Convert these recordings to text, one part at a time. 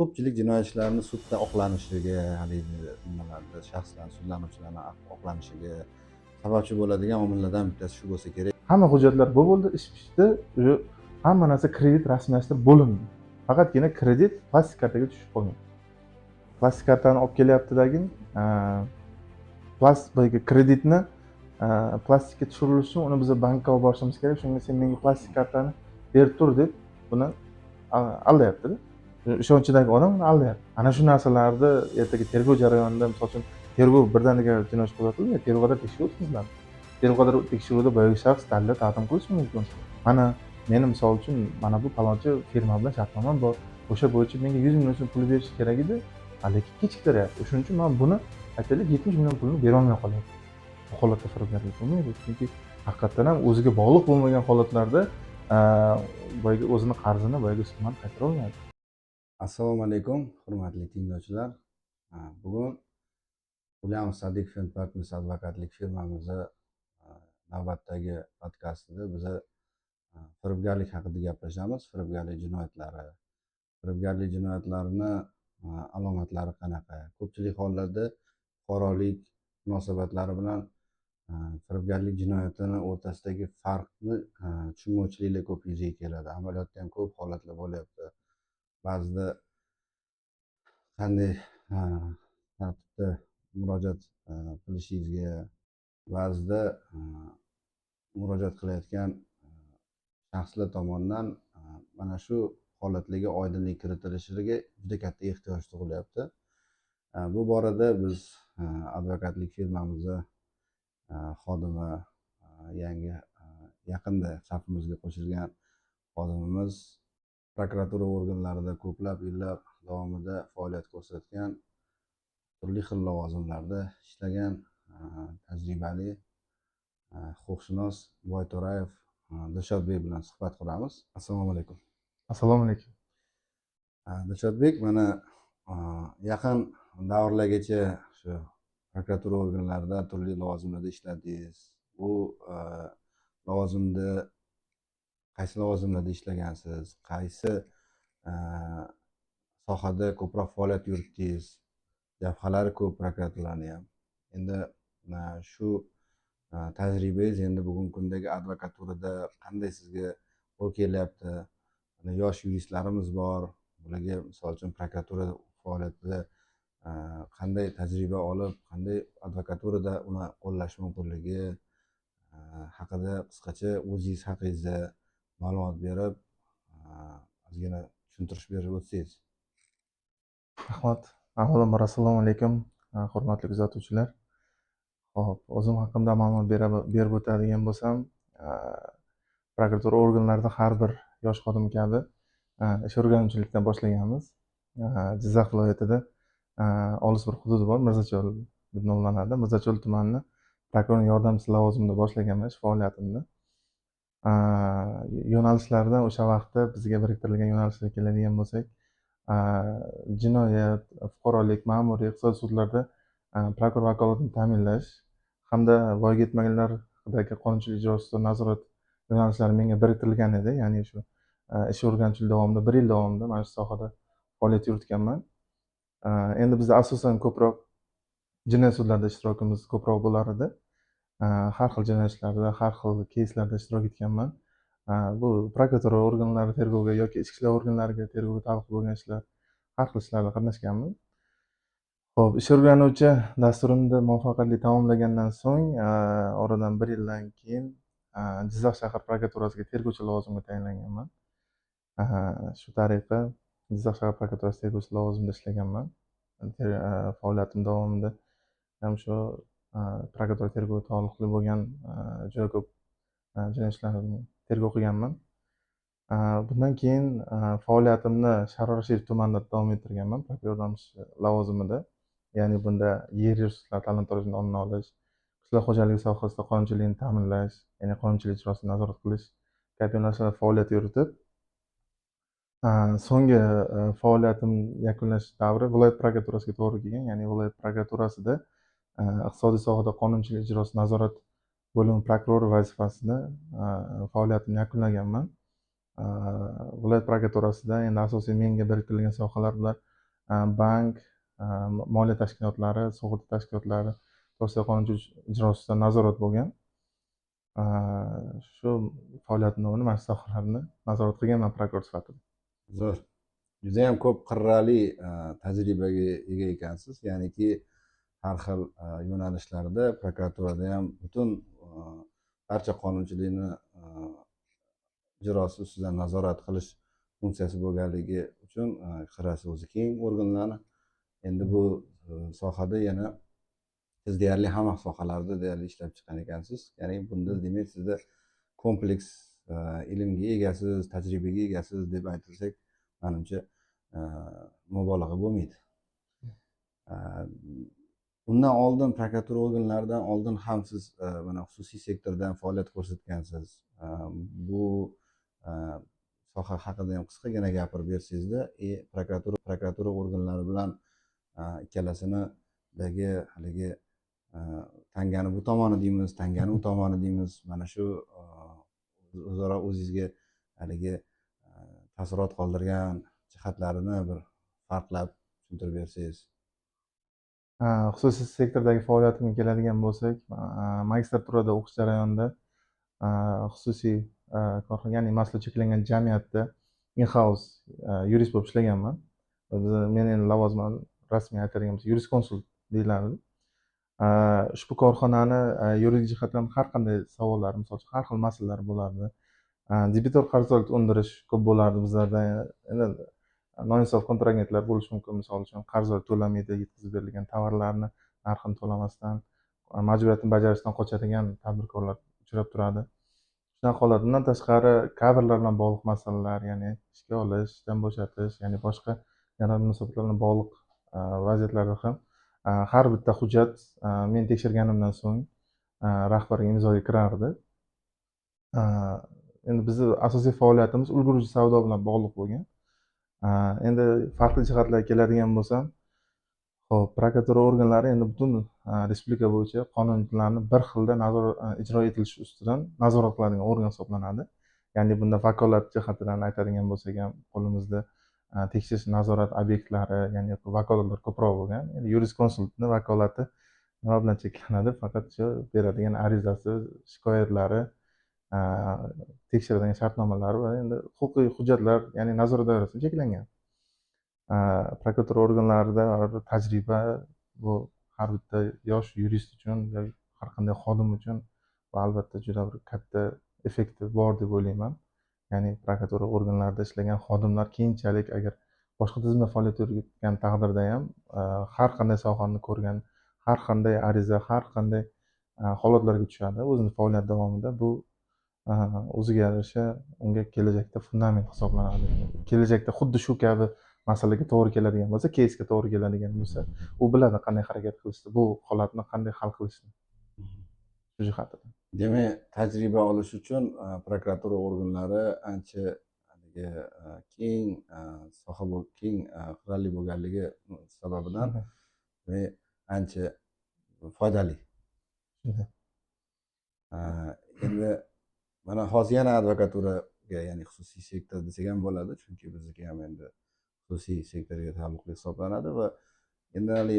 ko'pchilik jinoyat ishlarini sudda oqlanishiga, haligi nimalarda shaxslar, sudlanuvchilarning oqlanishiga sababchi bo'ladigan omillardan bittasi shu bo'lsa kerak. Hamma hujjatlar bo'ldi, ish pishdi, hamma narsa kredit rasmiylashtirib bo'lindi. Faqatgina kredit plastik kartaga tushib qolgan. Plastik kartani olib kelyaptidagi plastik kreditni plastikka tushirilishi uchun uni biz bankka olib borishimiz kerak. Shunga sen menga plastik kartani berib tur deb buni aldayapti-da. Ishonchidagi odam uni aldayapti. Ana shu narsalarni ertaga tergov jarayonida, misol uchun tergov birdaniga jinoyat ishi qo'zg'atildi, tergovda tekshiruv o'tkaziladi. Tergovda tekshiruvda boyagi shaxs dalillar taqdim qilishi mumkin. Mana meni misol uchun mana bu palonchi firma bilan shartnomam bor. O'sha bo'yicha menga 100 million so'm pul berish kerak edi, lekin kechiktiryapti. Shuning uchun men buni aytaylik 70 million pulni bera olmay qolyapman. Bu holatda firibgarlik bo'lmaydi. Chunki haqiqatan ham o'ziga bog'liq bo'lmagan holatlarda boyagi o'zini qarzini boyagi sumani qaytara olmaydi. Assalomu alaykum, hurmatli tinglovchilar. Bugun Williams Sadiqov and Partners advokatlik firmamizni navbatdagi podkastida biz firibgarlik haqida gaplashamiz. Firibgarlik jinoyatlari. Firibgarlik jinoyatlarini alomatlari qanaqa? Ko'pchilik hollarda fuqarolik munosabatlari bilan firibgarlik jinoyatini o'rtasidagi farqni tushunmovchiliklar ko'p yuzaga keladi. Amaliyotda ham ko'p holatlar bo'lyapti. Ba'zida qanday tartibda murojaat qilishingizga, ba'zida murojaat qilayotgan shaxslar tomonidan mana shu holatlarga oydinlik kiritilishiga juda katta ehtiyoj tug'ilyapti. Bu borada biz advokatlik firmamizni xodimi, yangi yaqinda safimizga qo'shilgan xodimimiz prokuratura organlarida ko'plab yillar davomida faoliyat ko'rsatgan, turli xil lavozimlarda ishlagan tajribali huquqshunos Boyto'rayev Dilshodbek bilan suhbat quramiz. Assalomu alaykum. Assalomu alaykum. Dilshodbek, mana yaqin davrlargacha shu prokuratura organlarida turli lavozimlarda ishladingiz. Bu lavozimda qaysi lavozimlarda ishlagansiz? Qaysi sohada ko'proq faoliyat yuritdingiz? Jabhalari ko'p prokuraturani ham. Endi shu tajribangiz endi bugungi kundagi advokaturada qanday sizga qo'l kelyapti? Yosh yuristlarimiz bor. Bularga misol uchun prokuratura faoliyatida qanday tajriba olib, qanday advokaturada uni qo'llash mumkinligi haqida qisqacha o'zingiz haqingizda ma'lumot berib, ozgina tushuntirish berib o'tsangiz. Rahmat. Avvalambor assalomu alaykum, hurmatli kuzatuvchilar. Xo'p, o'zim haqimda ma'lumot berib o'tadigan bo'lsam, prokuratura organlarida har bir yosh xodim kabi ish o'rganuvchilikdan boshlaganmiz. Jizzax viloyatida olis bir hudud bor, Mirzachol deb nomlanadi. Mirzachol tumanini prokuror yordamchisi lavozimida boshlaganman ish faoliyatimni. Yo'nalishlardan o'sha vaqtda bizga biriktirilgan yo'nalishlar keladigan bo'lsak, jinoyat, fuqarolik, ma'muriy, iqtisodiy sudlarda prokuror vakolatini ta'minlash hamda voyaga yetmaganlar haqidagi qonunchilik ijro ustidan nazorat yo'nalishlari menga biriktirilgan edi. Ya'ni shu ish o'rganuvchilik davomida 1 yil davomida mana shu sohada faoliyat yuritganman. Endi bizda asosan ko'proq jinoyat sudlarida ishtirokimiz ko'proq bo'lar edi. Har xil jinoyat ishlarida, har xil keyslarda ishtirok etganman. Bu prokuratura organlari tergovga yoki ichki ishlar organlariga tergovga taalluqli bo'lgan ishlar, har xil ishlarda qatnashganman. Xo'p, ish o'rganuvchi dasturimni muvaffaqiyatli tamomlagandan so'ng, oradan 1 yildan keyin Jizzax shahar prokuraturasiga tergovchi lavozimiga tayinlanganman. Shu tariqa Jizzax shahar prokuraturasi tergovchi lavozimida ishlaganman. Faoliyatim davomida ham shu prokuratura tergovga taalluqli bo'lgan juda ko'p jinoyat ishlarini tergov qilganman. Bundan keyin faoliyatimni Sharor Rashidov tumanida davom ettirganman, prokuror yordamchisi lavozimida. Ya'ni bunda yer resurslari talon-torojini oldini olish, qishloq xo'jaligi sohasida qonunchilikni ta'minlash, ya'ni qonunchilik ijrosini nazorat qilish kabi yo'nalishlarda faoliyat yuritib, so'nggi faoliyatim yakunlash davri viloyat prokuraturasiga to'g'ri kelgan. Ya'ni viloyat prokuraturasida iqtisodiy sohada qonunchilik ijrosi nazorat bo'limi prokurori vazifasida faoliyatimni yakunlaganman. Viloyat prokuraturasida endi asosiy menga biriktirilgan sohalar bular bank, moliya tashkilotlari, sug'urta tashkilotlari to'g'risidagi qonunchilik ijro ustidan nazorat bo'lgan. Shu faoliyatimni mana shu sohalarni nazorat qilganman prokuror sifatida. Zo'r. Judayam ko'p qirrali tajribaga ega ekansiz. Ya'niki har xil yo'nalishlarda prokuraturada ham butun barcha qonunchilikni ijrosi ustidan nazorat qilish funksiyasi bo'lganligi uchun qirrasi o'zi keng organlarni. Endi bu sohada yana siz deyarli hamma sohalarda deyarli ishlab chiqqan ekansiz. Ya'ni bunda demak sizda kompleks ilmga egasiz, tajribaga egasiz deb aytilsak, menimcha mubolag'a bo'lmaydi. Undan oldin prokuratura organlaridan oldin ham siz mana xususiy sektordan faoliyat ko'rsatgansiz. Bu soha haqida ham qisqagina gapirib bersangizda, prokuratura organlari bilan ikkalasinidagi haligi tangani bu tomoni deymiz, tangani u tomoni deymiz. Mana shu o'zaro o'zingizga haligi taassurot qoldirgan jihatlarini bir farqlab tushuntirib bersangiz. Xususiy sekordagi faoliyatimga keladigan bo'lsak, magistraturada o'qish jarayonida xususiy korxona, ya'ni mas'uliyati cheklangan jamiyatda in-house yurist bo'lib ishlaganman. Meni lavozimim rasmiy aytadigan bo'lsak, yuriskonsult deyiladi. Ushbu korxonani yuridik jihatdan har qanday savollar, misol uchun har xil masalalar bo'lardi. Debitor qarzdorlik undirish ko'p bo'lardi bizlarda. Endi noinsof kontragentlar bo'lishi mumkin. Misol uchun qarzdorlik to'lamaydi, yetkazib berilgan tovarlarni narxini to'lamasdan majburiyatni bajarishdan qochadigan tadbirkorlar uchrab turadi. Shunaqa holat. Bundan tashqari kadrlar bilan bog'liq masalalar, ya'ni ishga olish, ishdan bo'shatish, ya'ni boshqa yana munosabatlar bilan bog'liq vaziyatlarda ham har bitta hujjat men tekshirganimdan so'ng rahbarga imzoga kirardi. Endi bizni asosiy faoliyatimiz ulgurji savdo bilan bog'liq bo'lgan. Endi farqli jihatlarga keladigan bo'lsam, xo'p, prokuratura organlari endi butun respublika bo'yicha qonunlarni bir xilda ijro etilishi ustidan nazorat qiladigan organ hisoblanadi. Ya'ni bunda vakolat jihatidan aytadigan bo'lsak ham, qo'limizda tekshirish nazorat obyektlari, ya'ni vakolatlar ko'proq bo'lgan. Endi yuriskonsultni vakolati nima bilan cheklanadi? Faqat shu beradigan arizasi, shikoyatlari, tekshiradigan shartnomalari va endi huquqiy hujjatlar, ya'ni nazorat doirasida cheklangan. Prokuratura organlarida tajriba bu har bitta yosh yurist uchun yoki har qanday xodim uchun va albatta juda bir katta effekti bor deb o'ylayman. Ya'ni prokuratura organlarida ishlagan xodimlar keyinchalik agar boshqa tizimda faoliyat yuritgan taqdirda ham har qanday sohani ko'rgan, har qanday ariza, har qanday holatlarga tushadi o'zini faoliyat davomida. Bu o'ziga yarasha unga kelajakda fundament hisoblanadi. Kelajakda xuddi shu kabi masalaga to'g'ri keladigan bo'lsa, keysga to'g'ri keladigan bo'lsa, u biladi qanday harakat qilishni, bu holatni qanday hal qilishni. Shu jihatidan. Demak, tajriba olish uchun prokuratura organlari ancha keng soha keng qirrali bo'lganligi sababidan ancha foydali. Endi mana hozir yana advokaturaga, ya'ni xususiy sektor desak ham bo'ladi, chunki bizniki ham endi xususiy sektorga taalluqli hisoblanadi va endi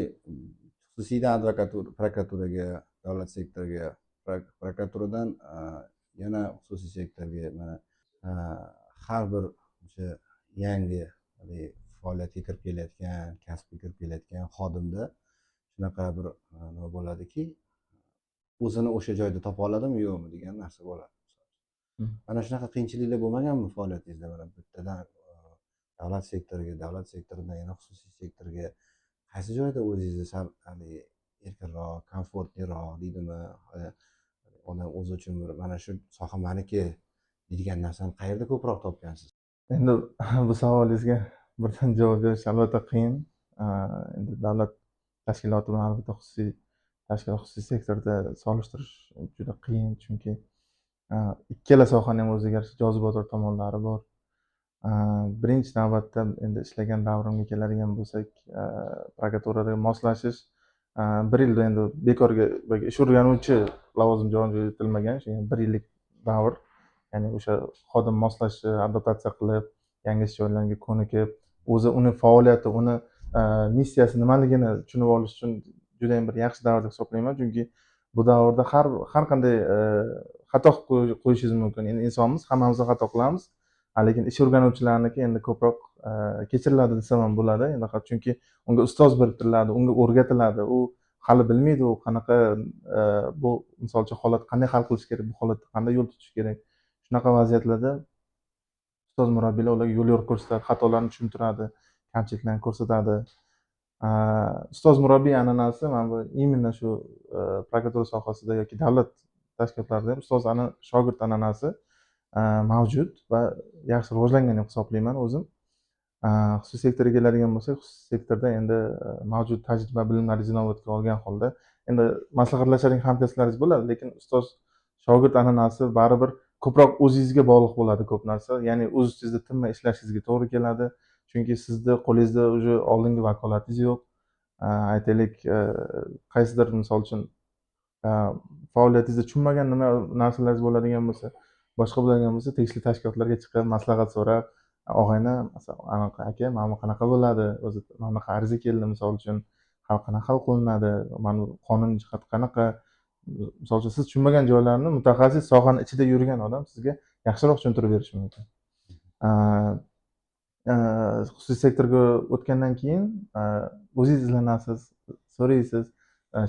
xususiydan prokuraturaga, davlat sektoriga, prokuraturadan yana xususiy sektorga mana har bir o'sha yangi faoliyatga kirib kelayotgan, kasbga kirib kelayotgan xodimda shunaqa bir nima bo'ladiki, o'zini o'sha joyda topa oladimi yo'qmi degan narsa bo'ladi. Mana shunaqa qiyinchiliklar bo'lmaganmi faoliyatingizda? Mana bittadan davlat sektoridan yana xususiy sektorga qaysi joyda o'zingizni sal erkinroq, komfortliroq deydimi, odam o'zi uchun bir mana shu soha meniki deydigan narsani qayerda ko'proq topgansiz? Endi bu savolingizga birdan javob berish albatta qiyin. Endi davlat tashkiloti bilan albatta xususiy tashkilot, xususiy sektorda solishtirish juda qiyin, chunki ikkala sohani ham o'ziga yarasha jozibador tomonlari bor. Birinchi navbatda endi ishlagan davrimga keladigan bo'lsak, prokuraturada moslashish bir yilda endi bekorga ish o'rganuvchi lavozim joriy etilmagan, shu bir yillik davr. Ya'ni o'sha xodim moslashishi, adaptatsiya qilib, yangi ish joylariga ko'nikib, o'zi uni faoliyati, uni missiyasi nimaligini tushunib olish uchun judayam bir yaxshi davr deb hisoblayman. Chunki bu davrda har qanday xato qilib qo'yishingiz mumkin. Endi insonmiz, hammamiz ham xato qilamiz. Lekin ish o'rganuvchilarniki endi ko'proq kechiriladi desam ham bo'ladi. Endi chunki unga ustoz biriktiriladi, unga o'rgatiladi. U hali bilmaydi, u qanaqa bu misol uchun holat qanday hal qilish kerak, bu holatda qanday yo'l tutish kerak. Shunaqa vaziyatlarda ustoz murabbiylar ularga yo'l yo'riq ko'rsatadi, xatolarni tushuntiradi, kamchiliklarni ko'rsatadi. Ustoz murabbiy an'anasi mana bu именно shu prokuratura sohasida yoki davlat tashkilotlarida ham ustoz shogird an'anasi mavjud va yaxshi rivojlangan deb hisoblayman o'zim. Xususiy sektorga keladigan bo'lsak, xususiy sektorda endi mavjud tajriba, bilimlarni inobatga olgan holda endi maslahatlashadigan hamkasblaringiz bo'ladi, lekin ustoz shogird an'anasi baribir ko'proq o'zingizga bog'liq bo'ladi ko'p narsa. Ya'ni o'z ustingizda tinmay ishlashingizga to'g'ri keladi. Chunki sizni qo'lingizda уже oldingi vakolatingiz yo'q. Aytaylik, qaysidir misol uchun faoliyatingizda tushunmagan nima narsalaringiz bo'ladigan bo'lsa, boshqa bo'ladigan bo'lsa, tegishli tashkilotlarga chiqib maslahat so'rab, og'ayni masalan, aka, mana bu qanaqa bo'ladi, o'zi mana bunaqa ariza keldi misol uchun, qanaqa hal qilinadi, mana bu qonun jihati qanaqa, misol uchun siz tushunmagan joylarni mutaxassis, sohani ichida yurgan odam sizga yaxshiroq tushuntirib berishi mumkin. Xususiy sektorga o'tgandan keyin o'zingiz izlanasiz, so'raysiz,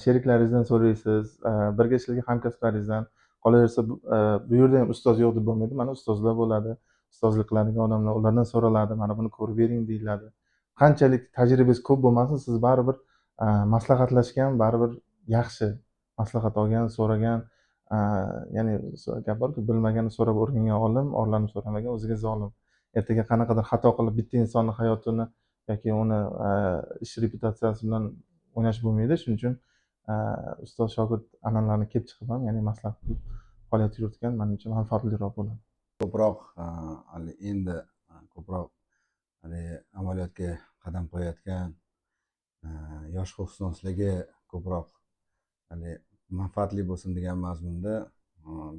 sheriklaringizdan so'raysiz, birga ishlagan hamkasblaringizdan. Qolaversa bu yerda ham ustoz yo'q deb bo'lmaydi. Mana ustozlar bo'ladi, ustozlik qiladigan odamlar, ulardan so'raladi, mana buni ko'rib bering deyiladi. Qanchalik tajribangiz ko'p bo'lmasin, siz baribir maslahatlashgan, baribir yaxshi maslahat olgan, so'ragan, ya'ni gap borku, bilmaganni so'rab o'rgangan olim, orlanib so'ramagan o'ziga zolim. Ertaga qanaqadir xato qilib bitta insonni hayotini yoki uni ish reputatsiyasi bilan o'ynash bo'lmaydi. Shuning uchun ustoz shogird an'analarini kelib chiqib ham, ya'ni maslahat qilib faoliyat yuritgan menimcha manfaatliroq bo'ladi. Ko'proq endi ko'proq amaliyotga qadam qo'yayotgan yosh huquqshunosligi ko'proq manfaatli bo'lsin degan mazmunda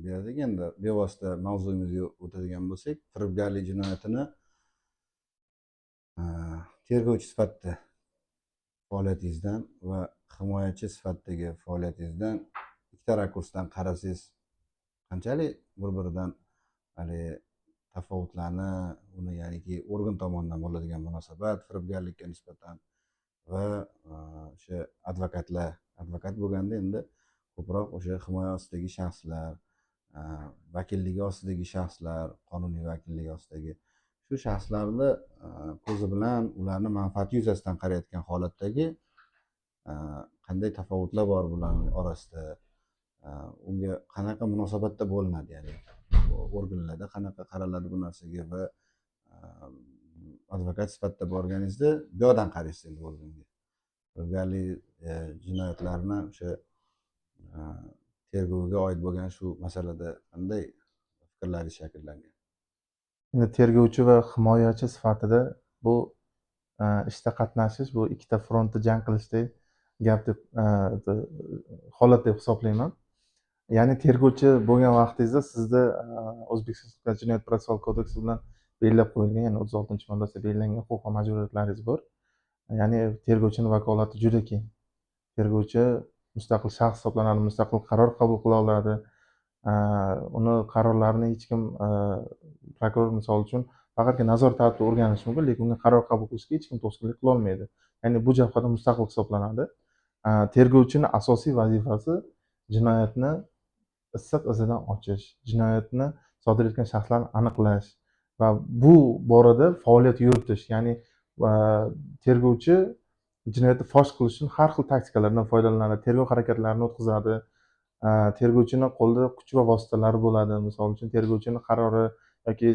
berdik. Endi bevosita mavzuyimizga o'tadigan bo'lsak, firibgarlik jinoyatini tergovchi sifatida faoliyatingizdan va himoyachi sifatidagi faoliyatingizdan ikkita rakursdan qarasangiz, qanchalik bir-biridan tafovutlarni, uni ya'niki organ tomonidan bo'ladigan munosabat firibgarlikka nisbatan va o'sha advokat bo'lganda endi ko'proq o'sha himoya ostidagi shaxslar, vakilligi ostidagi shaxslar, qonuniy vakilligi ostidagi shu shaxslarni ko'zi bilan ularni manfaati yuzasidan qarayotgan holatdagi qanday tafovutlar bor bularning orasida, unga qanaqa munosabatda bo'linadi, ya'ni organlarda qanaqa qaraladi bu narsaga va advokat sifatida borganingizda bu yoqdan qaraysiz endi organga. Firibgarlik jinoyatlarini o'sha tergovga oid bo'lgan shu masalada qanday fikrlaringiz shakllangan? Endi tergovchi va himoyachi sifatida bu ishda qatnashish, bu ikkita frontda jang qilishdek gap deb holat deb hisoblayman. Ya'ni tergovchi bo'lgan vaqtingizda sizda O'zbekiston Jinoyat protsessual kodeksi bilan belgilab qo'yilgan, ya'ni 36-moddasida belgilangan huquq va majburiyatlaringiz bor. Ya'ni tergovchini vakolati juda keng. Tergovchi mustaqil shaxs hisoblanadi, mustaqil qaror qabul qila oladi. Uni qarorlarini hech kim, prokuror misol uchun faqatgina nazorat tartibida o'rganishi mumkin, lekin unga qaror qabul qilishga hech kim to'sqinlik qila olmaydi. Ya'ni bu jihatdan mustaqil hisoblanadi. Tergovchini asosiy vazifasi jinoyatni issiq izidan ochish, jinoyatni sodir etgan shaxslarni aniqlash va bu borada faoliyat yuritish. Ya'ni tergovchi jinoyatni fosh qilish uchun har xil taktikalardan foydalanadi, tergov harakatlarini o'tkazadi. Tergovchini qo'lida kuch va vositalari bo'ladi. Misol uchun tergovchini qarori yoki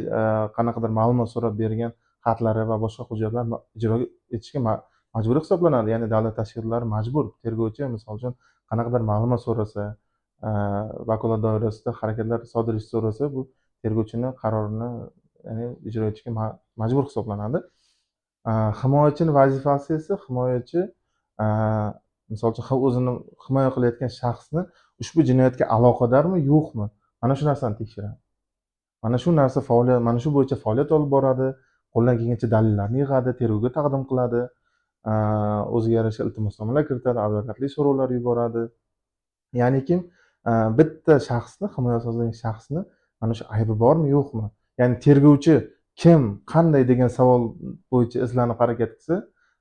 qanaqadir ma'lumot so'rab bergan xatlari va boshqa hujjatlar ijro etishga majburiy hisoblanadi. Ya'ni davlat tashkilotlari majbur. Tergovchi misol uchun qanaqadir ma'lumot so'rasa, vakolat doirasida harakatlar sodir etishni so'rasa, bu tergovchini qarorini ya'ni ijro etishga majbur hisoblanadi. Himoyachini vazifasi esa himoyachi misol uchun o'zini himoya qilayotgan shaxsni ushbu jinoyatga aloqadormi, yo'qmi? Mana shu narsani tekshiradi. Mana shu bo'yicha faoliyat olib boradi, qo'ldan kelgancha dalillarni yig'adi, tergovga taqdim qiladi. o'ziga yarasha iltimosnomalar kiritadi, advokatlik so'rovlar yuboradi. Ya'niki bitta shaxsni, himoya asoslangan shaxsni mana shu aybi bormi, yo'qmi? Ya'ni tergovchi kim, qanday degan savol bo'yicha izlanib harakat qilsa,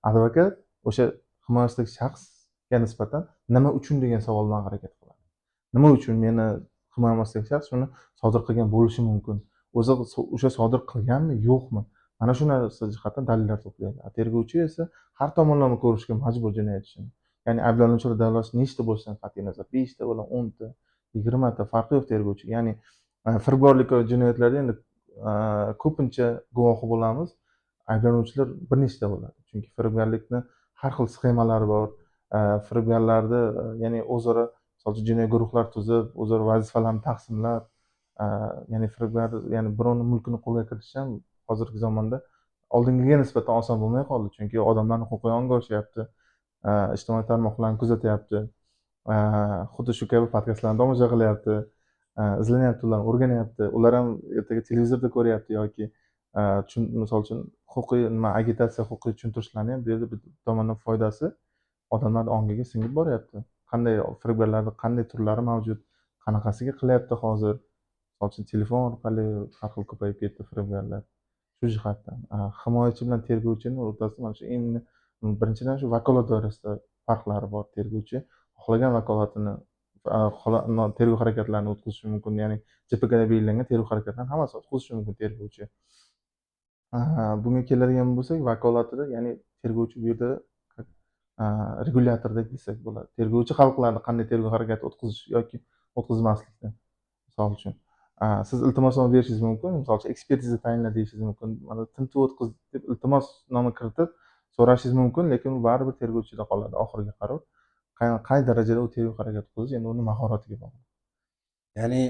advokat o'sha himoyasidagi shaxsga nisbatan nima uchun degan savol bilan harakat qiladi. Nima uchun meni himoyam ostidagi shaxs shuni sodir qilgan bo'lishi mumkin? O'zi o'sha sodir qilganmi, yo'qmi? Mana shu narsa jihatdan dalillar to'playdi. Tergovchi esa har tomonlama ko'rishga majbur jinoyat ishini. Ya'ni ayblanuvchilar davrasi nechta bo'lsin qat'iy nazar, 5 ta bo'la, 10 ta, 20 ta farqi yo'q tergovchiga. Ya'ni firibgarlik jinoyatlarida endi ko'pincha guvohi bo'lamiz, ayblanuvchilar bir nechta bo'ladi. Chunki firibgarlikni har xil sxemalari bor. Firibgarlarni ya'ni o'zaro misol uchun jinoiy guruhlar tuzib, o'zaro vazifalarni taqsimlab, ya'ni firibgar ya'ni birovni mulkini qo'lga kiritish ham hozirgi zamonda oldingiga nisbatan oson bo'lmay qoldi. Chunki odamlarni huquqiy onga olishyapti, ijtimoiy tarmoqlarni kuzatyapti, xuddi shu kabi podkastlarni tomosha qilyapti, izlanyapti, ularni o'rganyapti. Ular ham ertaga televizorda ko'ryapti yoki misol uchun huquqiy agitatsiya, huquqiy tushuntirishlarni ham bu yerda bir tomondan foydasi odamlarni ongiga singib boryapti. Qanday firibgarlarni qanday turlari mavjud, qanaqasiga qilyapti hozir. Misol uchun telefon orqali har xil ko'payib ketdi firibgarlar. Shu jihatdan himoyachi bilan tergovchini o'rtasida mana shu eng birinchidan shu vakolat doirasida farqlari bor. Tergovchi xohlagan vakolatini tergov harakatlarini o'tkazishi mumkin. Ya'ni JPKda belgilangan tergov harakatlarini hammasini o'tkazishi mumkin tergovchi. Bunga keladigan bo'lsak, vakolatida ya'ni tergovchi bu yerda regulyatordek desak bo'ladi. Tergovchi hal qiladi qanday tergov harakati o'tkazish yoki o'tkazmaslikni. Misol uchun siz iltimosnoma berishingiz mumkin, misol uchun ekspertiza tayinla deyishingiz mumkin, mana tintuv o'tkaz deb iltimosnoma kiritib so'rashingiz mumkin, lekin u baribir tergovchida qoladi oxirgi qaror. Qay darajada u tergov harakati o'tkazish endi uni mahoratiga bog'liq. Ya'ni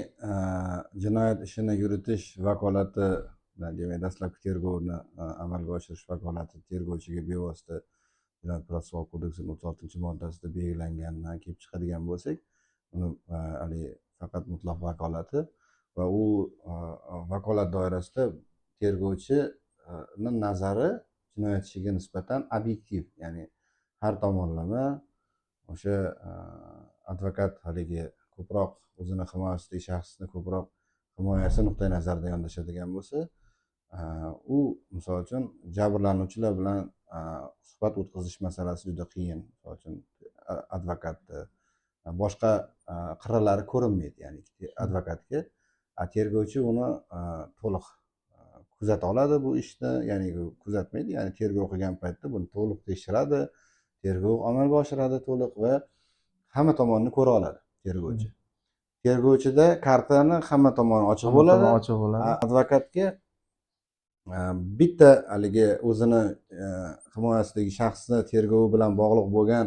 jinoyat ishini yuritish vakolati, demak dastlabki tergovni amalga oshirish vakolati tergovchiga bevosita Jinoyat protsessual kodeksining 36-moddasida belgilanganidan kelib chiqadigan bo'lsak, uni faqat mutlaq vakolati va u vakolat doirasida tergovchini nazari jinoyatchiga nisbatan obyektiv, ya'ni har tomonlama o'sha advokat haligi ko'proq o'zini himoyasidagi shaxsni ko'proq himoyasi nuqtai nazaridan yondashadigan bo'lsa, u misol uchun jabrlanuvchilar bilan suhbat o'tkazish masalasi juda qiyin. Misol uchun advokatni boshqa qirralari ko'rinmaydi, ya'ni advokatga. Tergovchi uni to'liq kuzata oladi bu ishni, ya'ni kuzatmaydi, ya'ni tergov qilgan paytda buni to'liq tekshiradi, tergov amalga oshiradi to'liq va hamma tomonni ko'ra oladi tergovchi. Tergovchida kartani hamma tomoni ochiq bo'ladi. Advokatga bitta haligi o'zini himoyasidagi shaxsni tergovi bilan bog'liq bo'lgan,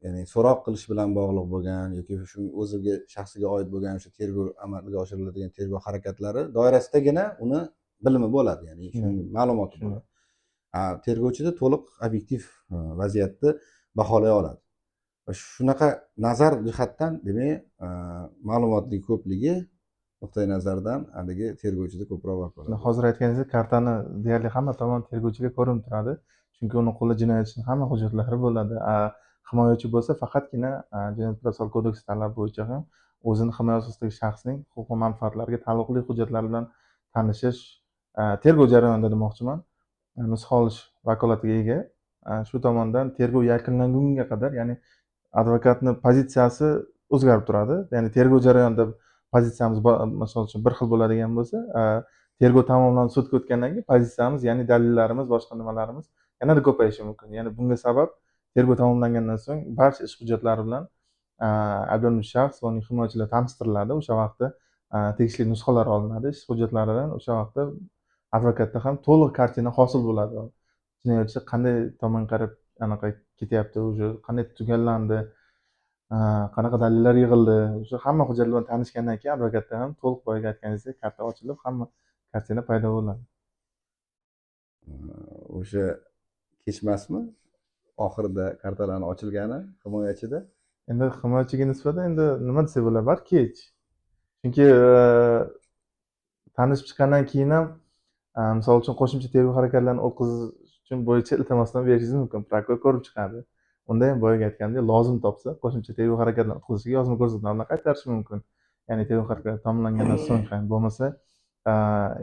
ya'ni so'roq qilish bilan bog'liq bo'lgan yoki shu o'ziga shaxsiga oid bo'lgan o'sha tergov amalga oshiriladigan tergov harakatlari doirasidagina uni bilimi bo'ladi, ya'ni ma'lumoti bo'ladi. Tergovchida to'liq obyektiv vaziyatni baholay oladi. Va shunaqa nazar jihatdan demak ma'lumotning ko'pligi nuqtai nazardan haligi tergovchida ko'proq vakolat. Hozir aytganingizdek, kartani deyarli hamma tomon tergovchiga ko'rinib turadi, chunki uni qo'lida jinoyat ishining hamma hujjatlari bo'ladi. Himoyachi bo'lsa faqatgina Jinoyat protsessual kodeksi talabi bo'yicha ham o'zini himoya asosidagi shaxsning huquq va manfaatlariga taalluqli hujjatlar bilan tanishish, tergov jarayonida demoqchiman, nusxa olish vakolatiga ega. Shu tomondan tergov yakunlangunga qadar, ya'ni advokatni pozitsiyasi o'zgarib turadi. Ya'ni tergov jarayonida pozitsiyamiz misol uchun bir xil bo'ladigan bo'lsa, tergov tamomlanib sudga o'tgandan keyin pozitsiyamiz, ya'ni dalillarimiz, boshqa nimalarimiz yanada ko'payishi mumkin. Ya'ni bunga sabab tergov tamomlangandan so'ng barcha ish hujjatlari bilan ayblanuvchi shaxs va uning himoyachilari tanishtiriladi. O'sha vaqtda tegishli nusxalar olinadi ish hujjatlaridan. O'sha vaqtda advokatda ham to'liq kartina hosil bo'ladi. Jinoyatchi qanday tomonga qarab anaqa ketyapti, o'sha qanday tugallandi, qanaqa dalillar yig'ildi, o'sha hamma hujjatlar bilan tanishgandan keyin advokatda ham to'liq boyagi aytganingizdek karta ochilib, hamma kartina paydo bo'ladi. O'sha kechmasmi oxirida kartalarni ochilgani himoyachida? Endi himoyachiga nisbatan endi nima desak bo'ladi, balki kech. Chunki tanishib chiqqandan keyin ham misol uchun qo'shimcha tergov harakatlarini o'tkazish uchun bo'yicha iltimosnoma berishingiz mumkin. Prokuror ko'rib chiqadi. Unda ham boyagi aytgandek lozim topsa qo'shimcha tergov harakatlarini o'tkazishga yozma ko'rsatmalarni qaytarishi mumkin. Ya'ni tergov harakatlari tamomlangandan so'ng ham bo'lmasa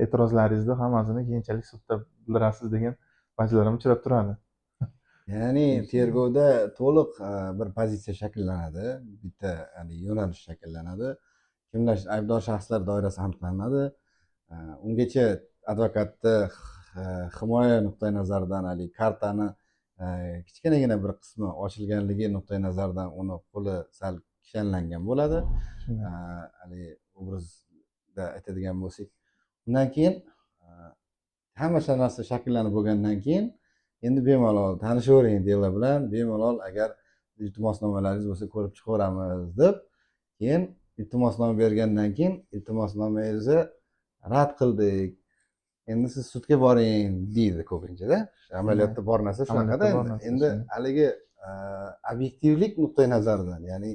e'tirozlaringizni hammasini keyinchalik sudda bildirasiz degan vajlar ham uchrab turadi. Ya'ni tergovda to'liq bir pozitsiya shakllanadi, bitta yo'nalish shakllanadi. Kimlar aybdor shaxslar doirasi aniqlanadi. Ungacha advokatni himoya nuqtai nazaridan kartani kichkinagina bir qismi ochilganligi nuqtai nazaridan uni qo'li sal kishanlangan bo'ladi. Obrazda aytadigan bo'lsak, undan keyin hamma narsa shakllanib bo'lgandan keyin endi bemalol tanishavering dealer bilan, bemalol agar iltimosnomalaringiz bo'lsa ko'rib chiqaveramiz deb, keyin iltimosnoma bergandan keyin iltimosnomangizni rad qildik, endi siz sudga boring deydi ko'pinchada. Amaliyotda bor narsa shunaqada. Endi haligi obyektivlik nuqtai nazaridan, ya'ni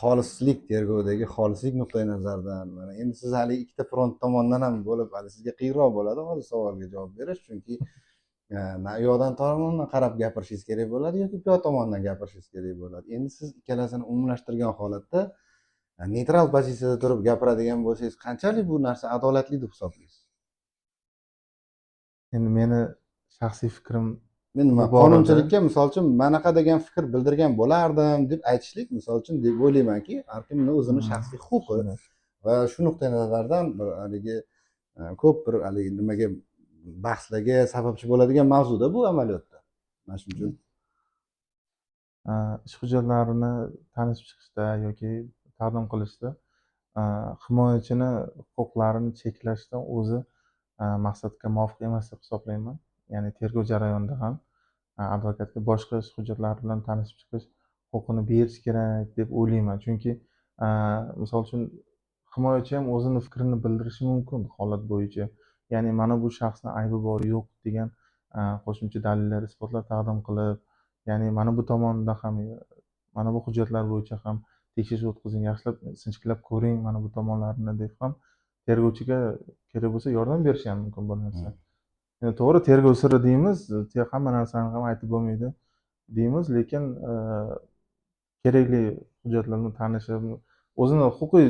xolislik, tergovdagi xolislik nuqtai nazaridan, mana endi siz hali ikkita front tomonidan ham bo'lib, sizga qiyinroq bo'ladi hozir savolga javob berish, chunki u yoqdan tomondan qarab gapirishingiz kerak bo'ladi yoki bu yoq tomondan gapirishingiz kerak bo'ladi. Endi siz ikkalasini umumlashtirgan holatda neytral pozitsiyada turib gapiradigan bo'lsangiz, qanchalik bu narsa adolatli deb hisoblaysiz? Endi meni shaxsiy fikrim, men qonunchilikka misol uchun manaqa degan fikr bildirgan bo'lardim deb aytishlik misol uchun deb o'ylaymanki, har kimni o'zini shaxsiy huquqi va shu nuqtai nazardan bir haligi ko'p bir haligi nimaga bahslarga sababchi bo'ladigan mavzuda bu amaliyotda. Mana shuning uchun ish hujjatlarini tanishib chiqishda yoki taqdim qilishda himoyachini huquqlarini cheklashdan o'zi maqsadga muvofiq emas deb hisoblayman. Ya'ni tergov jarayonida ham advokatga boshqa ish hujjatlari bilan tanishib chiqish huquqini berish kerak deb o'ylayman. Chunki misol uchun himoyachi ham o'zini fikrini bildirishi mumkin holat bo'yicha. Ya'ni mana bu shaxsni aybi bor yo'q degan qo'shimcha dalillar, isbotlar taqdim qilib, ya'ni mana bu tomonda ham, mana bu hujjatlar bo'yicha ham tekshirish o'tkazing, yaxshilab sinchiklab ko'ring mana bu tomonlarini deb ham tergovchiga kerak bo'lsa yordam berishi ham mumkin bu narsa. Endi to'g'ri, tergov siri deymiz, hamma narsani ham aytib bo'lmaydi deymiz, lekin kerakli hujjatlar bilan tanishib, o'zini huquqiy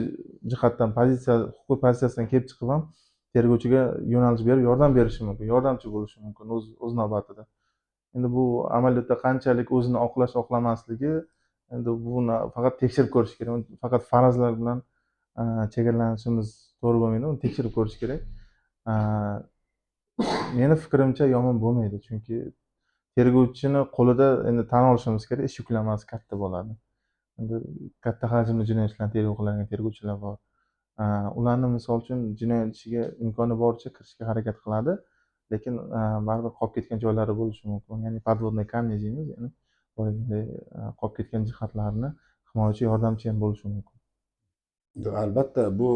jihatdan huquqiy pozitsiyasidan kelib chiqib ham tergovchiga yo'nalish berib yordam berishi mumkin, yordamchi bo'lishi mumkin o'z navbatida. Endi bu amaliyotda qanchalik o'zini oqlash oqlamasligi, endi buni faqat tekshirib ko'rish kerak. Faqat farazlar bilan chegaralanishimiz to'g'ri bo'lmaydi, uni tekshirib ko'rish kerak. Meni fikrimcha yomon bo'lmaydi, chunki tergovchini qo'lida endi tan olishimiz kerak, ish yuklamasi katta bo'ladi. Endi katta hajmli jinoyat ishlarini tergov qiladigan tergovchilar bor. Ularni misol uchun jinoyat ishiga imkoni boricha kirishga harakat qiladi, lekin baribir qolib ketgan joylari bo'lishi mumkin. Ya'ni подводный камни deymiz, ya'ni boyagidek qolib ketgan jihatlarni himoyachi yordamchi ham bo'lishi mumkin. Albatta bu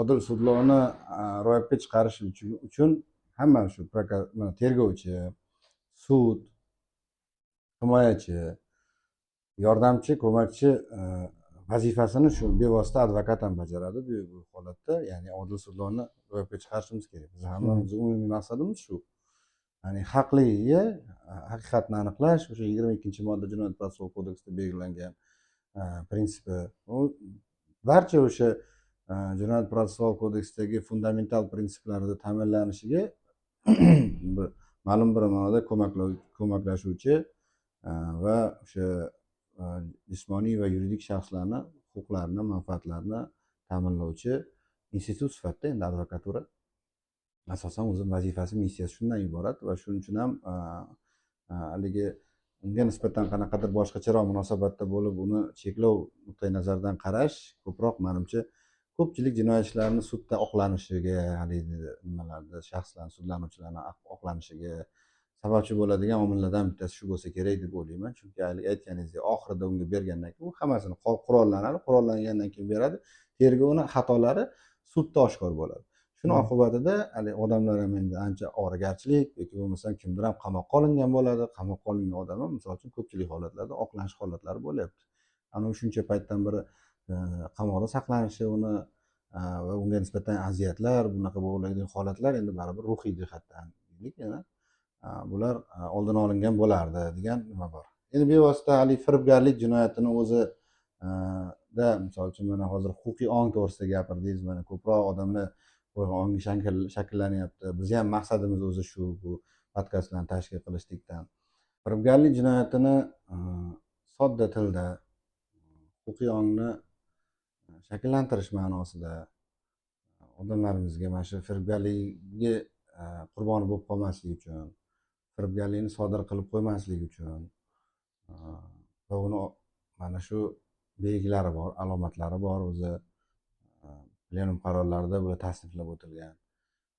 odil sudlovni ro'yobga chiqarish uchun hamma shu tergovchi, sud, himoyachi, yordamchi, ko'makchi vazifasini shu bevosita advokat ham bajaradi bu holatda. Ya'ni odil sudlovni ro'yobga chiqarishimiz kerak. Biz hammamizning umumiy maqsadimiz shu. Ya'ni haqliga haqiqatni aniqlash, o'sha 22-modda Jinoyat protsessual kodeksida belgilangan prinsipi. U barcha o'sha Jinoyat protsessual kodeksidagi fundamental prinsiplarida ta'minlanishiga ma'lum bir ma'noda ko'maklashuvchi va o'sha jismoniy va yuridik shaxslarni huquqlarini, manfaatlarini ta'minlovchi institut sifatida endi advokatura asosan o'zi vazifasi, missiyasi shundan iborat va shuning uchun ham haligi unga nisbatan qanaqadir boshqacharoq munosabatda bo'lib, uni cheklov nuqtai nazaridan qarash ko'proq menimcha ko'pchilik jinoyat ishlarini sudda oqlanishiga, haligi nimalarda shaxslarni, sudlanuvchilarni oqlanishiga sababchi bo'ladigan omillardan bittasi shu bo'lsa kerak deb o'ylayman. Chunki aytganingizdek, oxirida unga bergandan keyin u hammasini qurollangandan keyin beradi. Tergovni xatolari sudda oshkor bo'ladi. Shuni oqibatida odamlar ham endi ancha ovoragarchilik yoki bo'lmasam kimdir ham qamoqqa olingan bo'ladi. Qamoqqa olingan odam ham misol uchun ko'pchilik holatlarda oqlanish holatlari bo'lyapti. Ana shuncha paytdan beri qamoqda saqlanishi uni va unga nisbatan aziyatlar, bunaqa bo'ladigan holatlar endi baribir ruhiy jihatdan deylik, yana bular oldini olingan bo'lardi degan nima bor. Endi bevosita haligi firibgarlik jinoyatini o'zi da misol uchun mana hozir huquqiy ong to'g'risida gapirdingiz. Mana ko'proq odamlar ongi shakllanyapti. Bizni ham maqsadimiz o'zi shu, bu podkastlarni tashkil qilishlikdan. Firibgarlik jinoyatini sodda tilda huquqiy ongni shakllantirish ma'nosida odamlarimizga mana shu firibgarlikka qurboni bo'lib qolmaslik uchun, firibgarlikni sodir qilib qo'ymaslik uchun va uni mana shu belgilari bor, alomatlari bor, o'zi plenum qarorlarida bular tasniflab o'tilgan.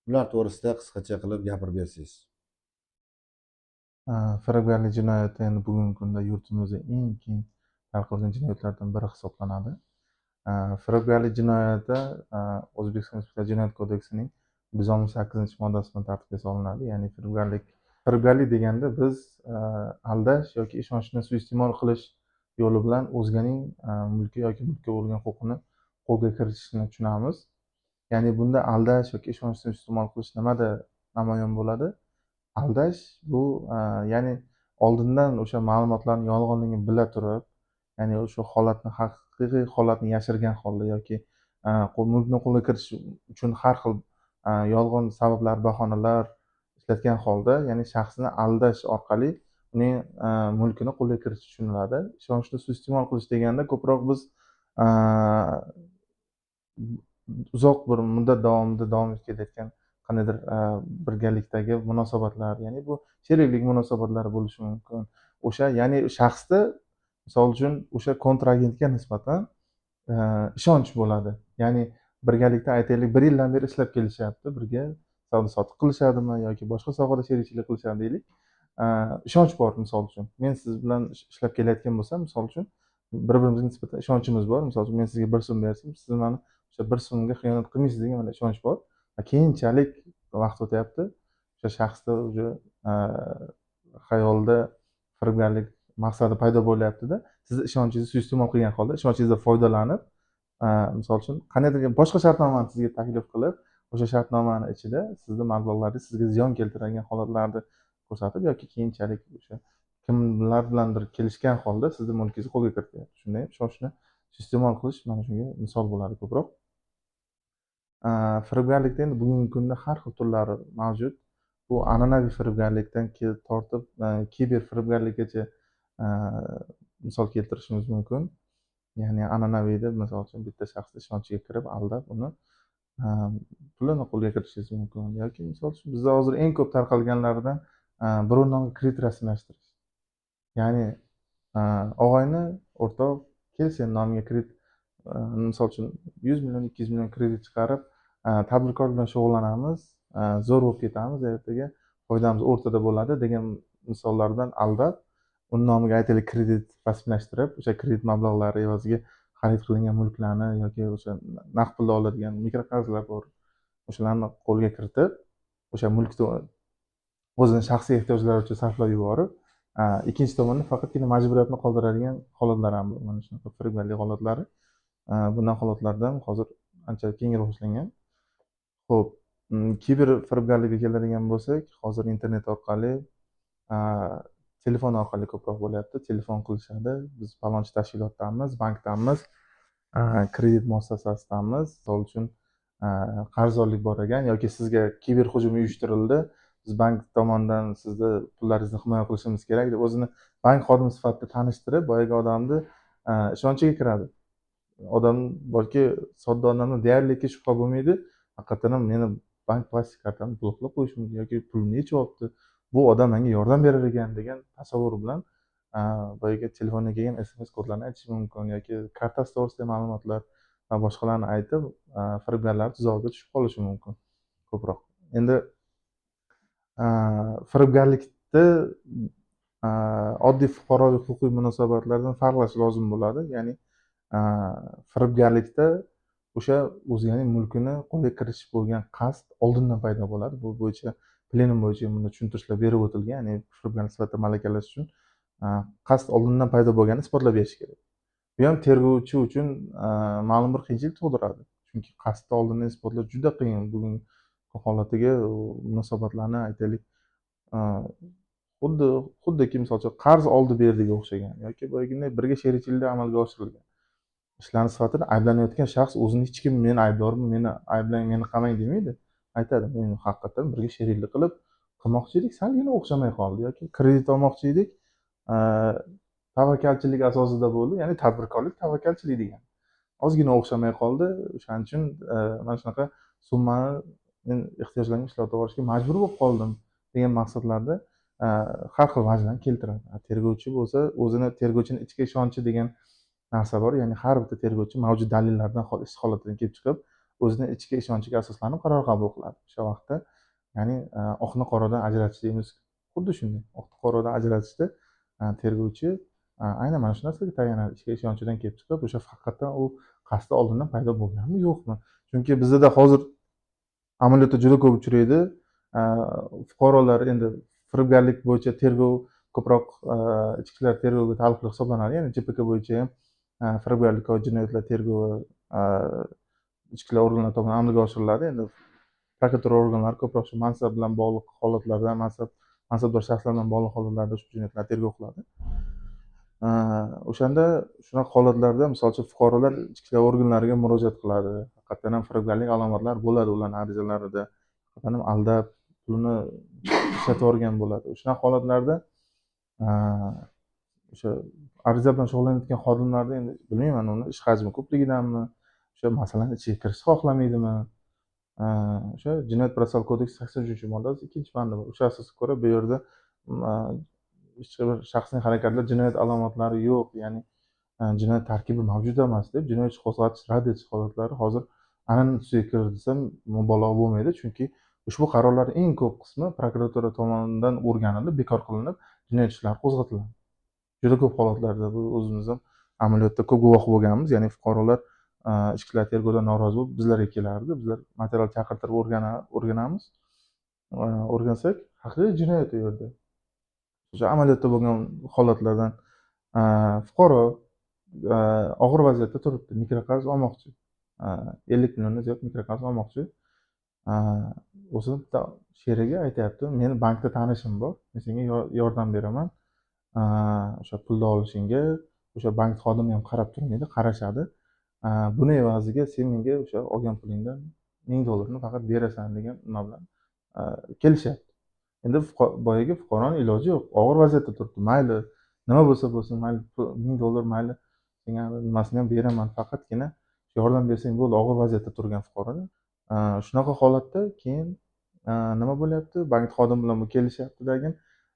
Bular to'g'risida qisqacha qilib gapirib bersangiz. Firibgarlik jinoyati endi bugungi kunda yurtimizda eng keng tarqalgan jinoyatlardan biri hisoblanadi. Firibgarlik jinoyati O'zbekiston Respublikasi Jinoyat kodeksining 168-moddasi bilan tartibga solinadi. Ya'ni firibgarlik deganda biz aldash yoki ishonchni suiiste'mol qilish yo'li bilan o'zganing mulki yoki mulkka bo'lgan huquqini qo'lga kiritishni tushunamiz. Ya'ni bunda aldash yoki ishonchni suiiste'mol qilish nimada namoyon bo'ladi? Aldash bu ya'ni oldindan o'sha ma'lumotlarni yolg'onligini bila turib, ya'ni o'sha holatni, haqiqiy holatni yashirgan holda yoki mulkni qo'lga kiritish uchun har xil yolg'on sabablar, bahonalar ishlatgan holda, ya'ni shaxsni aldash orqali uning mulkini qo'lga kiritish tushuniladi. Ishonchni suiiste'mol qilish deganda ko'proq biz uzoq bir muddat davomida davom etib kelayotgan qandaydir birgalikdagi munosabatlar, ya'ni bu sheriklik munosabatlari bo'lishi mumkin. O'sha ya'ni shaxsda misol uchun o'sha kontragentga nisbatan ishonch bo'ladi. Ya'ni birgalikda aytaylik 1 yildan beri ishlab kelishyapti, birga savdo-sotiq qilishadimi yoki boshqa sohada sherikchilik qilishadi deylik. Ishonch bor misol uchun. Men siz bilan ishlab kelayotgan bo'lsam, misol uchun bir-birimizga nisbatan ishonchimiz bor. Misol uchun men sizga 1 so'm bersam, siz mani o'sha 1 so'mga xiyonat qilmaysiz degan mana ishonch bor. Keyinchalik vaqt o'tyapti, o'sha shaxsda уже xayolda firibgarlik maqsadi paydo bo'lyapti-da, sizni ishonchingizni suiiste'mol qilgan holda ishonchingizdan foydalanib, misol uchun qandaydir boshqa shartnomani sizga taklif qilib, o'sha shartnomani ichida sizni mablag'laringiz sizga ziyon keltiradigan holatlarni ko'rsatib yoki keyinchalik o'sha kimlar bilandir kelishgan holda sizni mulkingizni qo'lga kirityapti. Shunday ishonchni suiiste'mol qilish mana shunga misol bo'ladi ko'proq. Firibgarlikda endi bugungi kunda har xil turlari mavjud. Bu an'anaviy firibgarlikdan tortib kiber firibgarlikgacha misol keltirishimiz mumkin. Ya'ni an'anaviyda misol uchun bitta shaxsni ishonchiga kirib, aldab uni pulini qo'lga kiritishingiz mumkin. Yoki misol uchun bizda hozir eng ko'p tarqalganlaridan birov nomiga kredit rasmiylashtirish. Ya'ni og'ayni, o'rtoq, kel sen nomiga kredit, misol uchun 100 million, 200 million kredit chiqarib, tadbirkor bilan shug'ullanamiz, zo'r bo'lib ketamiz, ertaga foydamiz o'rtada bo'ladi degan misollar bilan aldab, uni nomiga aytaylik kredit rasmiylashtirib, o'sha kredit mablag'lari evaziga xarid qilingan mulklarni yoki o'sha naqd pulda oladigan mikroqarzlar bor, o'shalarni qo'lga kiritib, o'sha mulkni o'zini shaxsiy ehtiyojlari uchun sarflab yuborib, ikkinchi tomonda faqatgina majburiyatni qoldiradigan holatlar ham bor. Mana shunaqa firibgarlik holatlari. Bunday holatlardan hozir ancha keng rivojlangan. Xo'p, kiber firibgarlikka keladigan bo'lsak, hozir internet orqali, telefon orqali ko'proq bo'lyapti. Telefon qilishadi. Biz falonchi tashkilotdanmiz, bankdanmiz, kredit muassasasidanmiz. Misol uchun qarzdorlik bor ekan yoki sizga kiber hujum uyushtirildi. Biz bank tomonidan sizni pullaringizni himoya qilishimiz kerak deb o'zini bank xodimi sifatida tanishtirib, boyagi odamni ishonchiga kiradi. Odam balki sodda odamda deyarli shubha bo'lmaydi. Haqiqatan ham meni bank plastik kartamni bloklab qo'yishi mumkin yoki pulimni yechib olibdi. Bu odam menga yordam berar ekan degan tasavvur bilan boyagi telefonga kelgan SMS kodlarni aytishi mumkin yoki kartasi to'g'risidagi ma'lumotlar va boshqalarni aytib, firibgarlar tuzog'iga tushib qolishi mumkin ko'proq. Endi firibgarlikni oddiy fuqaroviy huquqiy munosabatlardan farqlash lozim bo'ladi. Ya'ni firibgarlikda o'sha o'zganing mulkini qo'lga kiritish bo'lgan qasd oldindan paydo bo'ladi. Bu bo'yicha plenum bo'yicha bunda tushuntirishlar berib o'tilgan. Ya'ni firibgarlik sifatida malakalash uchun qasd oldindan paydo bo'lganini isbotlab berish kerak. Bu ham tergovchi uchun ma'lum bir qiyinchilik tug'diradi. Chunki qasdni oldindan isbotlash juda qiyin. Bugungi holatiga munosabatlarni aytaylik xuddi xuddiki misol uchun qarz oldi berdiga o'xshagan yoki boyagiday birga sherikchilikda amalga oshirilgan ishlarni sifatida ayblanayotgan shaxs o'zini hech kim men aybdorman, meni ayblang, meni qamang demaydi. Aytadi, men haqiqatdan birga sheriklik qilib qilmoqchi edik, salgina o'xshamay qoldi yoki kredit olmoqchi edik, tavakkalchilik asosida bo'ldi, ya'ni tadbirkorlik tavakkalchilik degani. Ozgina o'xshamay qoldi, o'shaning uchun mana shunaqa summani men ehtiyojlarimni ishlab yuborishga majbur bo'lib qoldim degan maqsadlarda har xil vajlarni keltiradi. Tergovchi bo'lsa, o'zini tergovchini ichki ishonchi degan narsa bor, ya'ni har bitta tergovchi mavjud dalillardan ish holatidan kelib chiqib, o'zini ichki ishonchiga asoslanib qaror qabul qiladi. O'sha vaqtda ya'ni oqni qoradan ajratish deymiz, xuddi shunday. Oqni qoradan ajratishda tergovchi aynan mana shu narsaga tayanadi, ichki ishonchidan kelib chiqib, o'sha haqiqatdan u qasdi oldindan paydo bo'lganmi yo'qmi? Chunki bizda hozir amaliyotda juda ko'p uchraydi. Fuqarolar endi firibgarlik bo'yicha tergov ko'proq ichki ishlar tergoviga taalluqli hisoblanadi. Ya'ni JPK bo'yicha ham firibgarlik va jinoyatlar tergovi ichki ishlar organlari tomonidan amalga oshiriladi. Endi prokuratura organlari ko'proq shu mansab bilan bog'liq holatlarda, mansabdor shaxslar bilan bog'liq holatlarda ushbu jinoyatlarni tergov qiladi. O'shanda shunaqa holatlarda misol uchun fuqarolar ichki ishlar organlariga murojaat qiladi. Haqiqatdan ham firibgarlik alomatlari bo'ladi ularning arizalarida. Haqiqatdan ham aldab, pulini ishlatib yuborgan bo'ladi. Shunaqa holatlarda o'sha ariza bilan shug'ullanayotgan xodimlarni endi bilmayman, uni ish hajmi ko'pligidanmi, o'sha masalani ichiga kirishni xohlamaydimi? O'sha Jinoyat protsessual kodeks 83-moddasi 2-bandi bor. O'sha asosga ko'ra bu yerda hech bir shaxsning harakatida jinoyat alomatlari yo'q, ya'ni jinoyat tarkibi mavjud emas deb jinoyat ishi qo'zg'atish, rad etish holatlari hozir an'ana tusiga kirdi desam mubolag'a bo'lmaydi, chunki ushbu qarorlarning eng ko'p qismi prokuratura tomonidan o'rganilib, bekor qilinib, jinoyat ishlari qo'zg'atiladi. Juda ko'p holatlarda bu o'zimiz ham amaliyotda ko'p guvoh bo'lganmiz, ya'ni fuqarolar ichki ishlar tergovdan norozi bo'lib bizlarga kelardi. Bizlar material chaqirtirib o'rganamiz. O'rgansak, haqiqiy jinoyat u yerda. O'sha amaliyotda bo'lgan holatlardan fuqaro og'ir vaziyatda turibdi, mikroqarz olmoqchi. 50 milliondan ziyod mikroqarz olmoqchi. O'zini bitta sherigi aytyapti, meni bankda tanishim bor, men senga yordam beraman. O'sha pulni olishingga, o'sha bank xodimi ham qarab turmaydi, qarashadi. Buni evaziga sen menga o'sha olgan pulingdan $1000 faqat berasan degan nima bilan kelishyapti. Endi boyagi fuqaroning iloji yo'q, og'ir vaziyatda turibdi. Mayli, nima bo'lsa bo'lsin, mayli $1000 mayli senga nimasini ham beraman, faqatgina yordam bersang bo'ldi. Og'ir vaziyatda turgan fuqaroda shunaqa holatda keyin nima bo'lyapti? Bank xodimi bilan bu kelishyapti-dagin,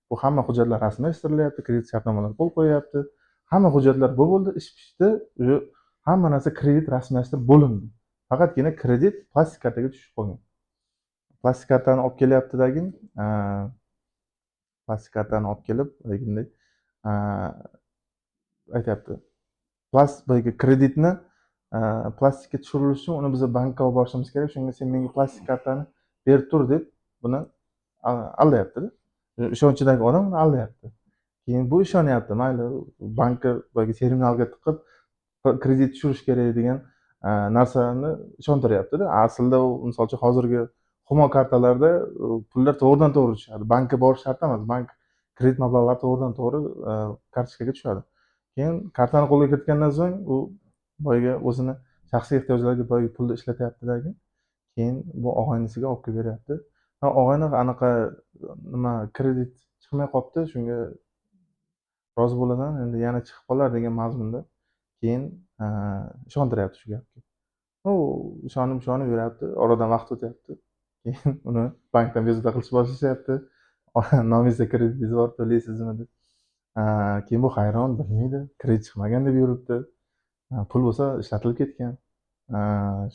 bu hamma hujjatlar rasmiylashtirilyapti, kredit shartnomalar qo'l qo'yapti. Hamma hujjatlar bo'ldi, ish pishdi, hamma narsa kredit rasmiylashtirib bo'lindi. Faqatgina kredit plastik kartaga tushib qolgan. Plastik kartani olib kelyapti-dagin, plastik kartani olib kelib, bunday aytyapti. Boyagi kreditni plastikka tushirilishi uchun uni biz bankka olib borishimiz kerak, shunga sen menga plastik kartani berib tur deb buni aldayapti-da. Ishonchidagi odam uni aldayapti. Keyin bu ishonyapti, mayli bankka boyagi terminalga tiqib kredit tushirish kerak degan narsani ishontiryapti-da. Aslida u misol uchun hozirgi Humo kartalarda pullar to'g'ridan to'g'ri tushadi. Bankka borish shart emas. Bank kredit mablag'lari to'g'ridan to'g'ri kartochkaga tushadi. Keyin kartani qo'lga kiritgandan so'ng u boyagi o'zini shaxsiy ehtiyojlariga boyagi pulni ishlatyapti-dagi. Keyin bu og'aynisiga olib kelib beryapti. Og'ayni anaqa nima kredit chiqmay qolibdi, shunga rozi bo'laman, endi yana chiqib qolar degan mazmunda keyin ishontiryapti shu gapga. U ishonib yuryapti, oradan vaqt o'tyapti. Keyin uni bankdan bezovta qilishni boshlashyapti. Nomingizda kreditingiz bor, to'laysizmi deb. Keyin bu hayron, bilmaydi, kredit chiqmagan deb yuribdi. Pul bo'lsa ishlatilib ketgan.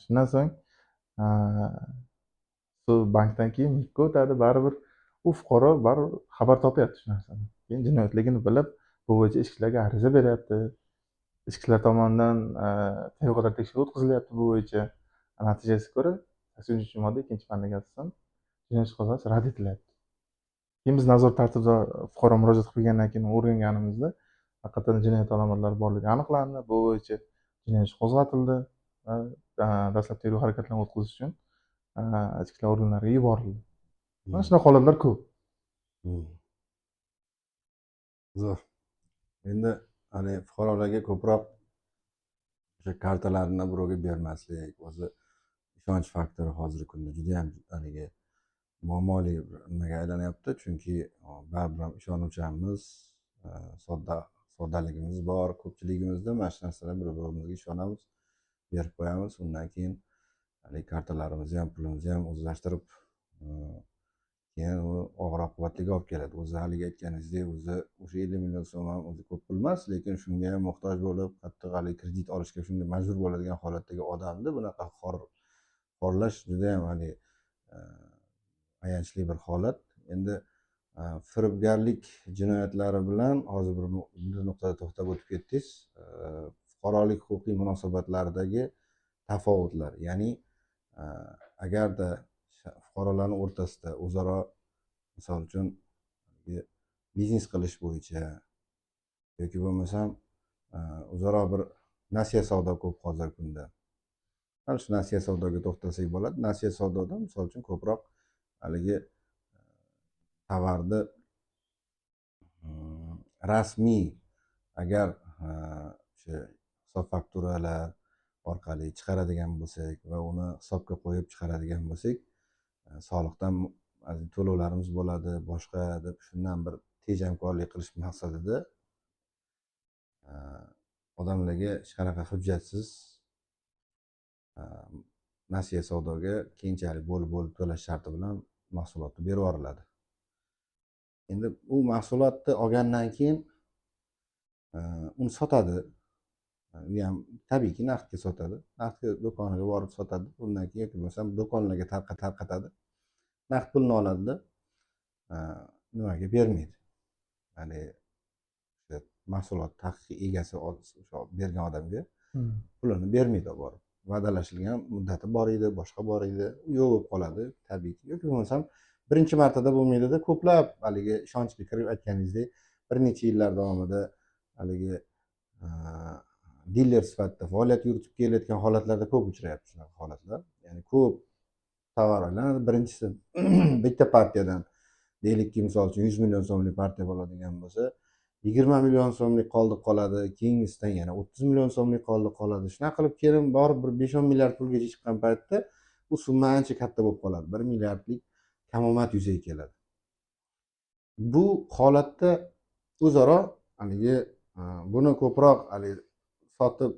Shundan so'ng shu bankdan keyin mikka o'tadi, baribir u fuqaro baribir xabar topyapti shu narsadan. Keyin jinoyatligini bilib, bu bo'yicha ichki ishlarga ariza beryapti. Ichki ishlar tomonidan fevqalodda tekshiruv o'tkazilyapti bu bo'yicha. Natijasiga ko'ra 83-modda 2-bandiga asosan jinoyat ishi qo'zg'atish rad etilyapti. Keyin biz nazorat tartibida fuqaro murojaat qilgandan keyin o'rganganimizda haqiqatan jinoyat alomatlari borligi aniqlandi. Bu bo'yicha jinoyat ishi qo'zg'atildi va dastlabki tergov harakatlarini o'tkazish uchun ichki ishlar organlariga yuborildi. Mana shunaqa holatlar ko'p. Hmm. Zo'r. Endi fuqarolarga ko'proq o'sha kartalarni birovga bermaslik, o'zi ishonch faktori hozirgi kunda judayam muammoli bir nimaga aylanyapti. Chunki baribir ham ishonuvchanmiz, soddaligimiz bor ko'pchiligimizda. Mana shu narsalar bir-birimizga ishonamiz, berib qo'yamiz. Undan keyin kartalarimizni ham pulimizni ham o'zlashtirib, keyin u og'ir oqibatlarga olib keladi. O'zi haligi aytganingizdek, o'zi o'sha 50 million so'm ham o'zi ko'p pul emas, lekin shunga ham muhtoj bo'lib, qattiq kredit olishga shunga majbur bo'ladigan holatdagi odamni bunaqa xorlash judayam ayanchli bir holat. Endi firibgarlik jinoyatlari bilan hozir bir nuqtada to'xtab o'tib ketdingiz. Fuqarolik huquqiy munosabatlaridagi tafovutlar, ya'ni agarda fuqarolarning o'rtasida o'zaro, misol uchun biznes qilish bo'yicha yoki bo'lmasam o'zaro bir nasiya savdo ko'p hozirgi kunda. Mana shu nasiya savdoga to'xtalsak bo'ladi. Nasiya savdoda misol uchun ko'proq haligi tovarni rasmiy, agar o'sha hisob fakturalar orqali chiqaradigan bo'lsak va uni hisobga qo'yib chiqaradigan bo'lsak, soliqdan to'lovlarimiz bo'ladi, boshqa deb shundan bir tejamkorlik qilish maqsadida odamlarga hech qanaqa hujjatsiz nasiya savdoga keyinchalik bo'lib to'lash sharti bilan mahsulotni berib yuboriladi. Endi u mahsulotni olgandan keyin uni sotadi. U ham tabiiyki naqdga sotadi. Naqdga do'koniga borib sotadi. Undan keyin yoki bo'lmasam do'konlarga tarqatadi. Naqd pulni oladida nimaga bermaydi. Ya'ni mahsulot haqiqiy egasi bergan odamga pulini bermaydi olib borib. Va'dalashilgan muddati bor edi, boshqa bor edi, yo'q bo'lib qoladi tabiiyki. Yoki bo'lmasam birinchi martada bo'lmaydida, ko'plab haligi ishonchga kirib aytganingizdek bir necha yillar davomida haligi diler sifatida faoliyat yuritib kelayotgan holatlarda ko'p uchrayapti shunaqa holatlar. Ya'ni ko'p tovar olinadi. Birinchisi bitta partiyadan, deylikki misol uchun 100 million so'mlik partiya bo'ladigan bo'lsa, 20 million so'mlik qoldiq qoladi, keyingisidan yana 30 million so'mlik qoldiq qoladi. Shunaqa qilib kelib borib bir 5-10 milliard pulgacha chiqqan paytda bu summa ancha katta bo'lib qoladi. 1 milliardlik kamomad yuzaga keladi. Bu holatda o'zaro haligi buni ko'proq sotib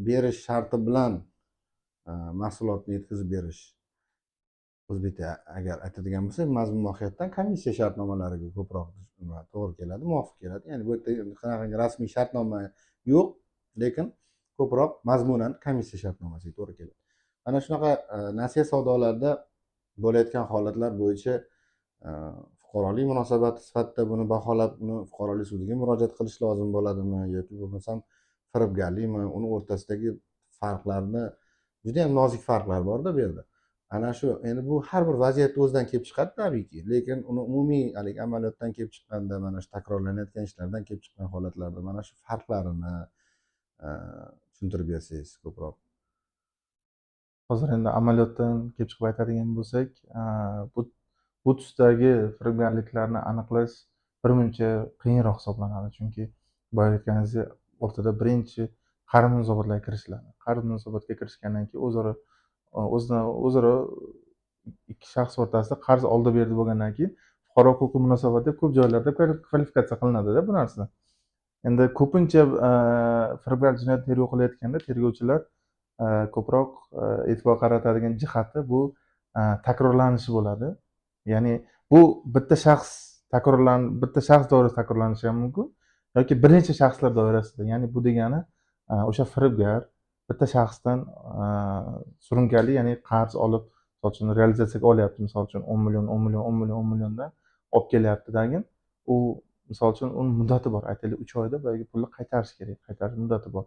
berish sharti bilan mahsulotni yetkazib berish, o'zbekcha agar aytadigan bo'lsak, mazmun mohiyatdan komissiya shartnomalariga ko'proq to'g'ri keladi, muvofiq keladi. Ya'ni bu yerda qanaqangi rasmiy shartnoma yo'q, lekin ko'proq mazmunan komissiya shartnomasiga to'g'ri keladi. Mana shunaqa nasiya savdolarda bo'layotgan holatlar bo'yicha fuqarolik munosabati sifatida buni baholab, uni fuqarolik sudiga murojaat qilish lozim bo'ladimi yoki bo'lmasam firibgarlikmi, uni o'rtasidagi farqlarni, juda ham nozik farqlar borda bu yerda. Ana shu, endi bu har bir vaziyatni o'zidan kelib chiqadi tabiiyki, lekin uni umumiy amaliyotdan kelib chiqqanda, mana shu takrorlanayotgan ishlardan kelib chiqqan holatlarda mana shu farqlarini tushuntirib bersangiz ko'proq. Hozir endi amaliyotdan kelib chiqib aytadigan bo'lsak, bu tusdagi firibgarliklarni aniqlash birmuncha qiyinroq hisoblanadi. Chunki boya aytganingizdek, o'rtada birinchi qarz munosabatlarga kirishiladi. Qarz munosabatiga kirishgandan keyin o'zaro ikki shaxs o'rtasida qarz oldi-berdi bo'lgandan keyin fuqaro huquqiy munosabat deb ko'p joylarda kvalifikatsiya qilinadi-da bu narsa. Endi ko'pincha firibgar jinoyat tergov qilayotganda tergovchilar ko'proq e'tibor qaratadigan jihati bu takrorlanishi bo'ladi. Ya'ni bu bitta shaxs doirasida takrorlanishi ham mumkin yoki bir necha shaxslar doirasida. Ya'ni bu degani o'sha firibgar bitta shaxsdan surunkali, ya'ni qarz olib, misol uchun realizatsiyaga olyapti, misol uchun 10 milliondan olib kelyapti-dan keyin u misol uchun uni muddati bor. Aytaylik 3 oyda boyagi pulni qaytarish kerak, qaytarish muddati bor.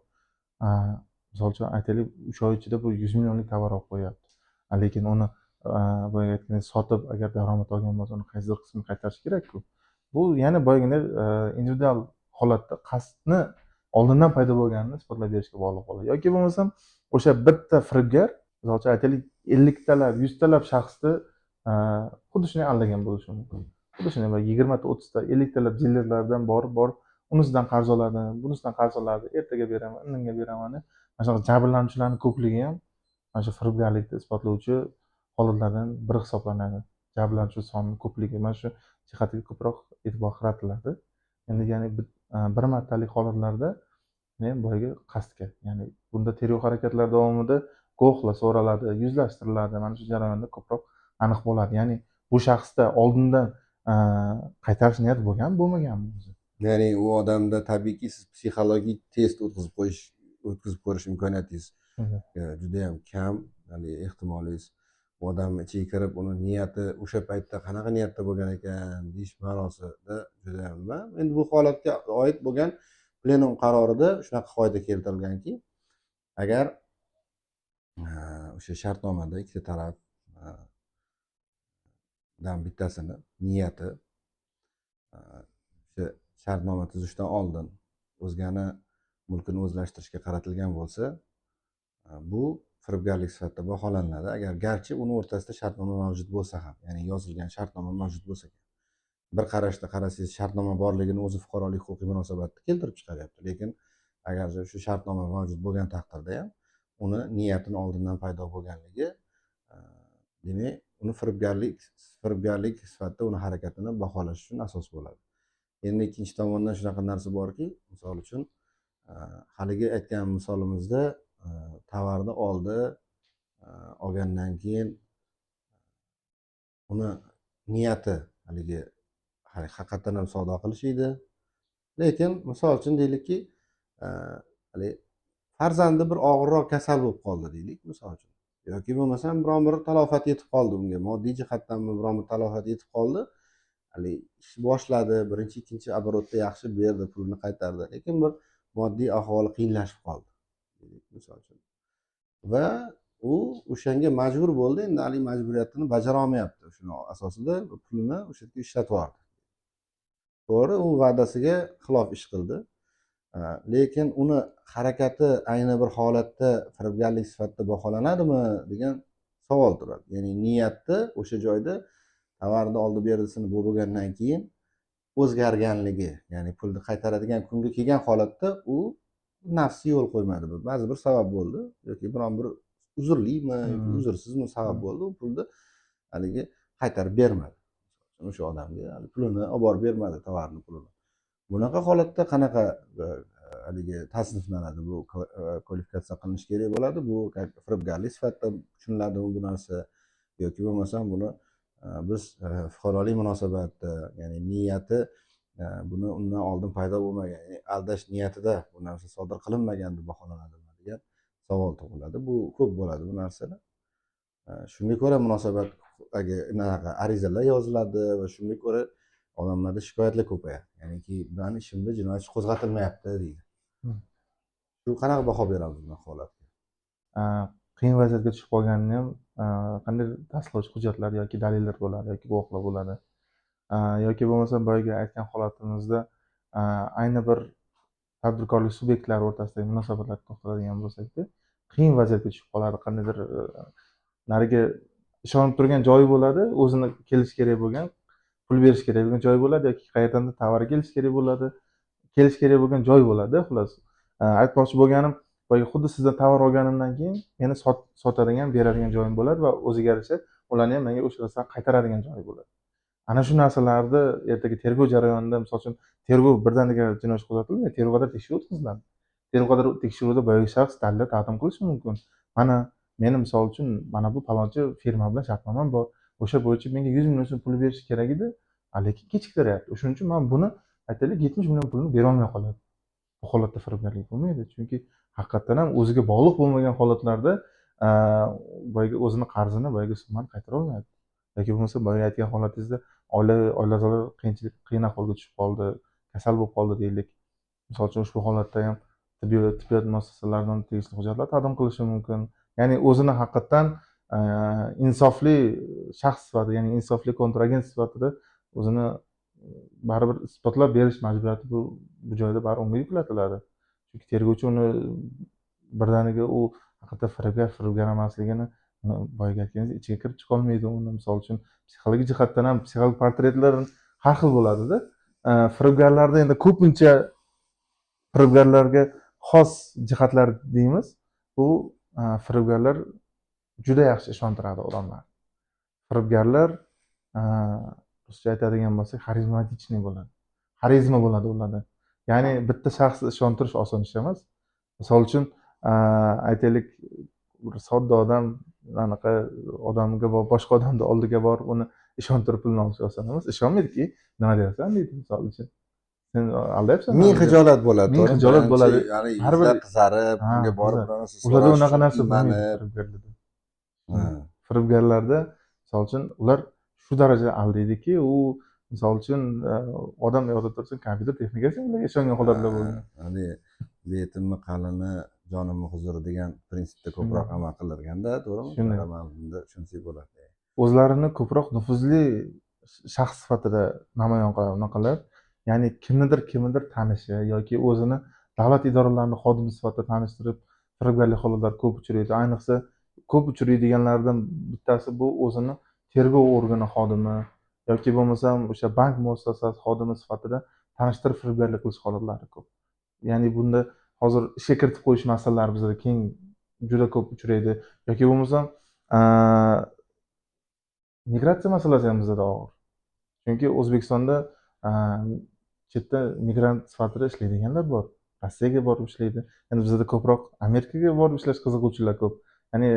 Misol uchun aytaylik 3 oy ichida bu 100 millionlik tovar olib qo'yapti. Lekin uni boya aytgandek sotib agar daromad olgan bo'lsa, uni qaysidir qismini qaytarish kerak-ku. Bu yana boyagidek individual holatda qasdni oldindan paydo bo'lganini isbotlab berishga bog'liq bo'ladi. Yoki bo'lmasam o'sha bitta firibgar, misol uchun aytaylik 50 talab, 100 talab shaxsni xuddi shunday aldagan bo'lishi mumkin. xuddi shunday bir 20ta 30ta 50talab dilerlardan borib unisidan qarz oladi, bunisidan qarz oladi, ertaga beraman, indinga beraman deb mana shunaqa jabrlanuvchilarni ko'pligi ham mana shu firibgarlikni isbotlovchi holatlardan biri hisoblanadi. Jabrlanuvchi soni ko'pligi mana shu jihatiga ko'proq e'tibor qaratiladi. Endi ya'ni bir martalik holatlarda men boyagi qasdga, ya'ni bunda tergov harakatlari davomida guvohlar so'raladi, yuzlashtiriladi. Mana shu jarayonda ko'proq aniq bo'ladi. Ya'ni bu shaxsda oldindan qaytarish niyati bo'lgan, bo'lmaganmi o'zi? Ya'ni u odamda tabiiyki siz psixologik test o'tkazib ko'rish imkoniyatingiz judayam kam. Ya'ni ehtimolingiz u odamni ichiga kirib, uni niyati o'sha paytda qanaqa niyatda bo'lgan ekan deyish ma'nosida judayam nima. Endi bu holatga oid bo'lgan plenum qarorida shunaqa qoida keltirilganki, agar o'sha shartnomada ikkita tarafdan bittasini niyati o'sha shartnoma tuzishdan oldin o'zgani mulkini o'zlashtirishga qaratilgan bo'lsa, bu firibgarlik sifatida baholanadi. Agar garchi uni o'rtasida shartnoma mavjud bo'lsa ham, ya'ni yozilgan shartnoma mavjud bo'lsa ham. Bir qarashda qarasangiz shartnoma borligini o'zi fuqarolik huquqiy munosabatni keltirib chiqaryapti. Lekin agar shu shartnoma mavjud bo'lgan taqdirda ham uni niyatini oldindan paydo bo'lganligi, demak, uni firibgarlik sifatida uni harakatini baholash uchun asos bo'ladi. Endi ikkinchi tomondan shunaqa narsa borki, misol uchun haligi aytgan misolimizda tovarni olgandan keyin uni niyati haligi haqiqatdan ham savdo qilish edi. Lekin misol uchun deylikki, farzandi bir og'irroq kasal bo'lib qoldi deylik, misol uchun. Yoki bo'lmasam biron bir talofat yetib qoldi unga, moddiy jihatdanmi biron bir talofat yetib qoldi. Ish boshladi, birinchi, ikkinchi оборотda yaxshi berdi, pulni qaytardi. Lekin bir moddiy ahvoli qiyinlashib qoldi deylik, misol uchun. Va u o'shanga majbur bo'ldi, endi hali majburiyatini bajara olmayapti. Shuni asosida pulni o'sha yerga ishlatib yubordi. To'g'ri, u va'dasiga xilof ish qildi. Lekin uni harakati ayni bir holatda firibgarlik sifatida baholanadimi degan savol turadi. Ya'ni niyatni o'sha joyda tovarni oldi berdisini bo'lgandan keyin o'zgarganligi, ya'ni pulni qaytaradigan kunga kelgan holatda u nafsi yo'l qo'ymadi. Ba'zi bir sabab bo'ldi yoki biron bir uzrlimi yoki uzursizmi sabab bo'ldi, u pulni haligi qaytarib bermadi. O'sha odamga pulini olib borib bermadi, tovarni pulini. Bunaqa holatda qanaqa haligi tasniflanadi, bu kvalifikatsiya qilinish kerak bo'ladi? Bu firibgarlik sifatida tushuniladimi bu narsa yoki bo'lmasam buni biz fuqarolik munosabatda, ya'ni niyati buni undan oldin paydo bo'lmagan, ya'ni aldash niyatida bu narsa sodir qilinmagan deb baholanadimi degan savol tug'iladi. Bu ko'p bo'ladi bu narsalar. Shunga ko'ra munosabat arizalar yoziladi va shunga ko'ra odamlarda shikoyatlar ko'payadi. Ya'niki bilan ishimda jinoyat ishi qo'zg'atilmayapti deydi. Shu qanaqa baho beramiz bu holatga? Qiyin vaziyatga tushib qolganini ham qanday tasdiqlovchi hujjatlar yoki dalillar bo'ladi yoki guvohlar bo'ladi. Yoki bo'lmasa boyagi aytgan holatimizda ayni bir tadbirkorlik subyektlari o'rtasidagi munosabatlarga to'xtaladigan bo'lsak-da, qiyin vaziyatga tushib qoladi. Qandaydir nariga ishonib turgan joyi bo'ladi, o'zini kelish kerak bo'lgan, pul berish kerak bo'lgan joy bo'ladi yoki qayerdandir tovar kelish kerak bo'ladi, kelish kerak bo'lgan joy bo'ladi. Xullas, aytmoqchi bo'lganim, boyagi xuddi sizdan tovar olganimdan keyin meni sotadigan, beradigan joyim bo'ladi va o'ziga yarasha ularni ham menga o'sha narsani qaytaradigan joyi bo'ladi. Ana shu narsalarni ertaga tergov jarayonida, misol uchun, tergov birdaniga jinoyat ishi qo'zg'atilmaydi, tergovga tekshiruv o'tkaziladi. Tergovga tekshiruvda boyagi shaxs dalillar taqdim qilishi mumkin. Mana meni misol uchun mana bu palonchi firma bilan shartnomam bor. O'sha bo'yicha menga 100 million so'm pul berish kerak edi, lekin kechiktiryapti. O'shuning uchun men buni aytaylik 70 million pulni bera olmay qoladi. Bu holatda firibgarlik bo'lmaydi. Chunki haqiqatan ham o'ziga bog'liq bo'lmagan holatlarda boyagi o'zini qarzini, boyagi summani qaytara olmaydi. Yoki bo'lmasa boyagi aytgan holatingizda oila a'zolari qiyin ahvolga tushib qoldi, kasal bo'lib qoldi deylik. Misol uchun ushbu holatda ham tibbiyot muassasalaridan tegishli hujjatlar taqdim qilishi mumkin. Ya'ni o'zini haqiqatan insofli shaxs sifatida, ya'ni insofli kontragent sifatida o'zini baribir isbotlab berish majburiyati bu joyda baribir unga yuklatiladi. Chunki tergovchi uni birdaniga u haqiqatda firibgar emasligini boyagi aytganingizdek ichiga kirib chiqolmaydi. Uni misol uchun psixologik jihatdan ham psixologik portretlar har xil bo'ladida. Firibgarlarda endi ko'pincha firibgarlarga xos jihatlar deymiz. Bu firibgarlar juda yaxshi ishontiradi odamlarni. Firibgarlar ruscha aytadigan bo'lsak xarizmatichniy bo'ladi. Xarizma bo'ladi ularda. Ya'ni bitta shaxsni ishontirish oson ish emas. Misol uchun aytaylik, bir sodda odam anaqa odamga boshqa odamni oldiga borib uni ishontirib pulni olish oson emas. Ishonmaydiki, nima deyapsan deydi misol uchun. Sen aldayapsan. Ming xijolat bo'ladi, Ming to'g'rimi? xijolat bo'ladi. Ya'ni Har bir yuzlar qizarib, ha, unga borib qizarib. biror narsa Ularda so'rash unaqa uchun narsa bo'lmaydi iymanib. firibgarlarda. Ha. Firibgarlarda misol uchun ular shu darajada aldaydiki, u misol uchun odam yonida tursin, kompyuter texnikasi ularga ishongan holatlar bo'lgan. Ya'ni betimni qalini, jonimni huzuri degan prinsipda ko'proq amal qilinarganda, to'g'rimi? Shunday. Shunaqa mavzunda tushunsak bo'ladi. O'zlarini ko'proq nufuzli shaxs sifatida namoyon qilib, ya'ni kimnidir tanishi yoki o'zini davlat idoralarining xodimi sifatida tanishtirib, firibgarlik holatlari ko'p uchraydi. Ayniqsa ko'p uchraydiganlardan bittasi bu o'zini tergov organi xodimi yoki bo'lmasam o'sha bank muassasasi xodimi sifatida tanishtirib firibgarlik qilish holatlari ko'p. Ya'ni bunda hozir ishga kiritib qo'yish masalalari bizda keng juda ko'p uchraydi yoki bo'lmasam migratsiya masalasi ham bizda og'ir. Chunki O'zbekistonda chetda migrant sifatida ishlaydiganlar bor. Rossiyaga borib ishlaydi. Endi bizda ko'proq Amerikaga borib ishlash qiziquvchilar ko'p. Ya'ni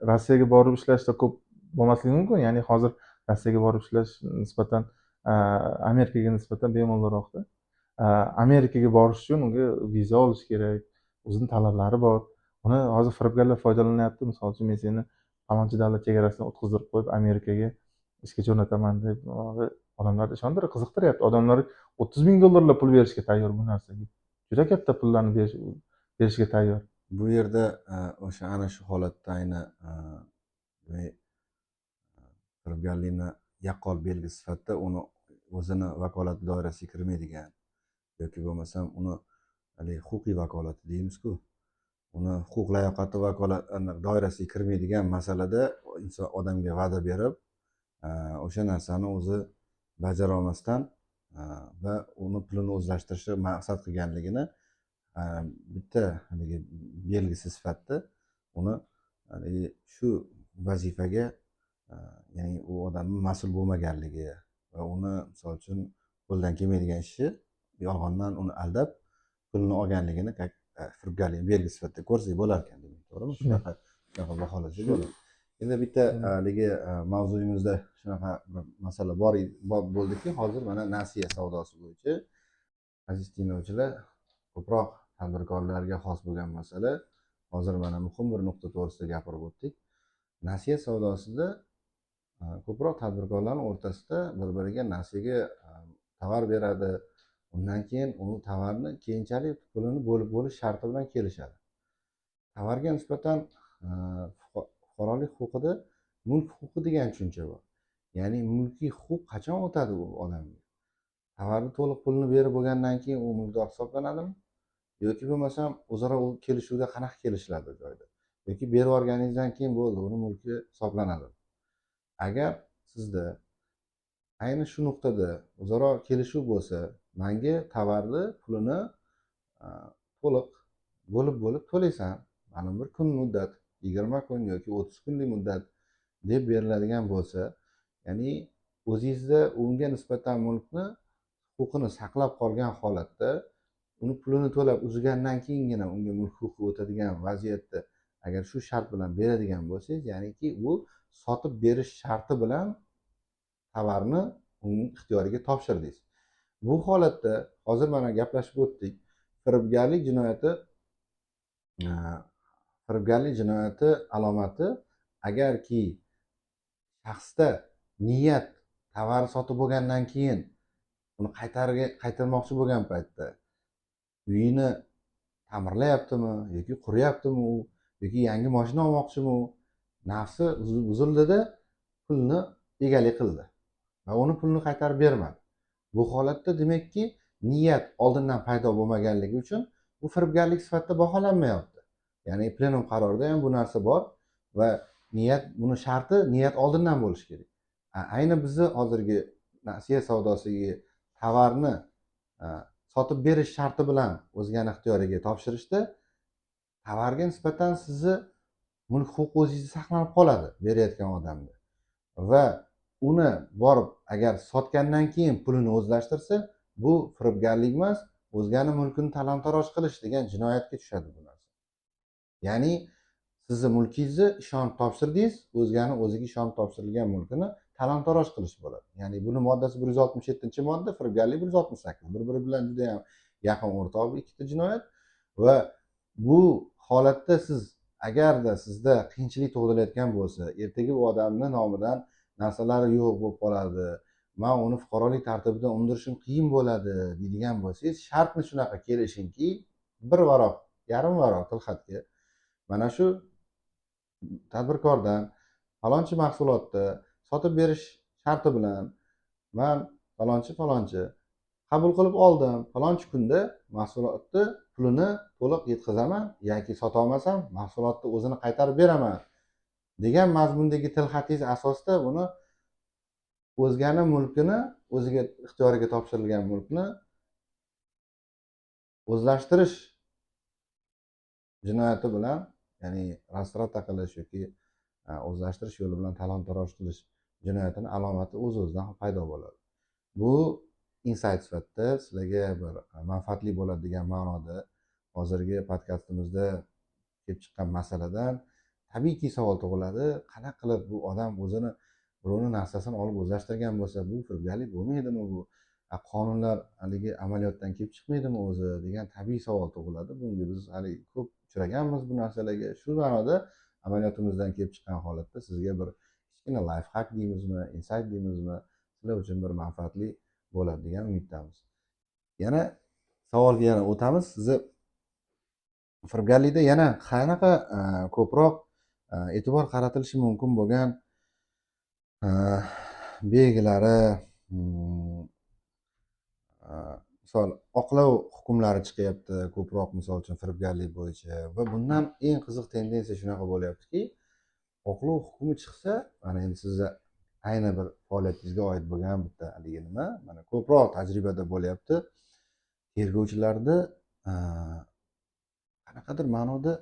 Rossiyaga borib ishlashda ko'p bo'lmasligi mumkin. Ya'ni hozir Rossiyaga borib ishlash nisbatan Amerikaga nisbatan bemalolroqda. Amerikaga borish uchun unga viza olish kerak. O'zining talablari bor. Uni hozir firibgarlar foydalanyapti. Misol uchun men seni falonchi davlat chegarasidan o'tkazdirib qo'yib Amerikaga ishga jo'nataman deb odamlarni ishontirib qiziqtiryapti. Odamlar $30,000 pul berishga tayyor bu narsaga. Juda katta pullarni berishga tayyor. Bu yerda o'sha ana shu holatda ayni firibgarlikni yaqqol belgisi sifatida uni o'zini vakolati doirasiga kirmaydigan yoki bo'lmasam uni huquqiy vakolati deymiz-ku, uni huquq layoqati vakolat doirasiga kirmaydigan masalada inson odamga va'da berib, o'sha narsani o'zi bajara olmasdan va uni pulini o'zlashtirishni maqsad qilganligini bitta haligi belgisi sifatida uni shu vazifaga, ya'ni u odamning mas'ul bo'lmaganligi va uni misol uchun qo'ldan kelmaydigan ishi yolg'ondan uni aldab pulni olganligini firibgarlik belgisi sifatida ko'rsak bo'lar ekan, demak, to'g'rimi? Shunaqa baholasak bo'ladi. Endi bitta haligi mavzuyimizda shunaqa bir masala bor bo'ldiki, hozir mana nasiya savdosi bo'yicha aziz tinglovchilar, ko'proq tadbirkorlarga xos bo'lgan masala. Hozir mana muhim bir nuqta to'g'risida gapirib o'tdik. Nasiya savdosida ko'proq tadbirkorlarning o'rtasida bir-biriga nasiyaga tovar beradi. Undan keyin u tovarni keyinchalik pulini bo'lib bo'lish sharti bilan kelishadi. Tovarga nisbatan fuqarolik huquqida mulk huquqi degan tushuncha bor. Ya'ni mulkiy huquq qachon o'tadi u odamga? Tovarni to'liq pulni berib bo'lgandan keyin u mulkdor hisoblanadimi? Yoki bo'lmasam o'zaro kelishuvda qanaqa kelishiladi joyda? Yoki berib yuborganingizdan keyin bo'ldi, uni mulki hisoblanadi. Agar sizda ayni shu nuqtada o'zaro kelishuv bo'lsa, menga tovarni pulini to'liq bo'lib to'laysan, ma'lum bir kun muddat, 20 kun yoki 30 kunlik muddat deb beriladigan bo'lsa, ya'ni o'zingizda unga nisbatan mulkni huquqini saqlab qolgan holatda uni pulini to'lab uzgandan keyingina unga mulk huquqi o'tadigan vaziyatda agar shu shart bilan beradigan bo'lsangiz, ya'niki u sotib berish sharti bilan tovarni uning ixtiyoriga topshirdingiz. Bu holatda hozir mana gaplashib o'tdik, firibgarlik jinoyati alomati agarki shaxsda niyat tovarni sotib bo'lgandan keyin uni qaytarmoqchi bo'lgan paytda uyini ta'mirlayaptimi yoki quryaptimi u yoki yangi mashina olmoqchimi u, nafsi buzildida pulni egalik qildi va uni pulni qaytarib bermadi. Bu holatda demakki niyat oldindan paydo bo'lmaganligi uchun bu firibgarlik sifatida baholanmayapti. Ya'ni plenum qarorida ham bu narsa bor va niyat, buni sharti niyat oldindan bo'lishi kerak. Ayni bizni hozirgi nasiya savdosiga tovarni sotib berish sharti bilan o'zgani ixtiyoriga topshirishda tovarga nisbatan sizni mulk huquqingiz saqlanib qoladi berayotgan odamda. Va uni borib agar sotgandan keyin pulini o'zlashtirsa, bu firibgarlik emas, o'zgani mulkini talon-taroj qilish degan jinoyatga tushadi bu narsa. Ya'ni sizni mulkingizni ishonib topshirdingiz, o'zgani o'ziga ishonib topshirilgan mulkini talon-taroj qilish bo'ladi. Ya'ni buni moddasi 167-modda, firibgarlik 168. Bir-biri bilan juda ham yaqin o'rtoq bu ikkita jinoyat va bu holatda siz agarda sizda qiyinchilik tug'ilayotgan bo'lsa, ertaga u odamni nomidan narsalari yo'q bo'lib qoladi, man uni fuqarolik tartibidan undirishim qiyin bo'ladi deydigan bo'lsangiz, shartni shunaqa kelishingki, bir varoq, yarim varoq tilxatga mana shu tadbirkordan falonchi mahsulotni sotib berish sharti bilan man falonchi qabul qilib oldim, falonchi kunda mahsulotni pulini to'liq yetkazaman yoki sota olmasam mahsulotni o'zini qaytarib beraman degan mazmundagi tilxatingiz asosida buni o'zgani mulkini, o'ziga ixtiyoriga topshirilgan mulkni o'zlashtirish jinoyati bilan, ya'ni rastrata qilish yoki o'zlashtirish yo'li bilan talon-taroj qilish jinoyatini alomati o'z-o'zidan paydo bo'ladi. Bu insayt sifatida sizlarga bir manfaatli bo'ladi degan ma'noda hozirgi podkastimizda kelib chiqqan masaladan tabiiyki savol tug'iladi. Qanaqa qilib bu odam o'zini birovni narsasini olib o'zlashtirgan bo'lsa, bu firibgarlik bo'lmaydimi bu? Qonunlar haligi amaliyotdan kelib chiqmaydimi o'zi degan tabiiy savol tug'iladi. Bunga biz hali ko'p uchraganmiz bu narsalarga. Shu ma'noda amaliyotimizdan kelib chiqqan holatda sizga bir kichkina life hack deymizmi, insight deymizmi, sizlar uchun bir manfaatli bo'ladi degan umiddamiz. Yana savolga yana o'tamiz. Sizni firibgarlikda yana qanaqa ko'proq e'tibor qaratilishi mumkin bo'lgan belgilari, misol oqlov hukmlari chiqyapti ko'proq, misol uchun firibgarlik bo'yicha va bundan eng qiziq tendensiya shunaqa bo'lyaptiki, oqlov hukmi chiqsa, mana endi sizni ayni bir faoliyatingizga oid bo'lgan bitta haligi nima, mana ko'proq tajribada bo'lyapti. Tergovchilarda qanaqadir ma'noda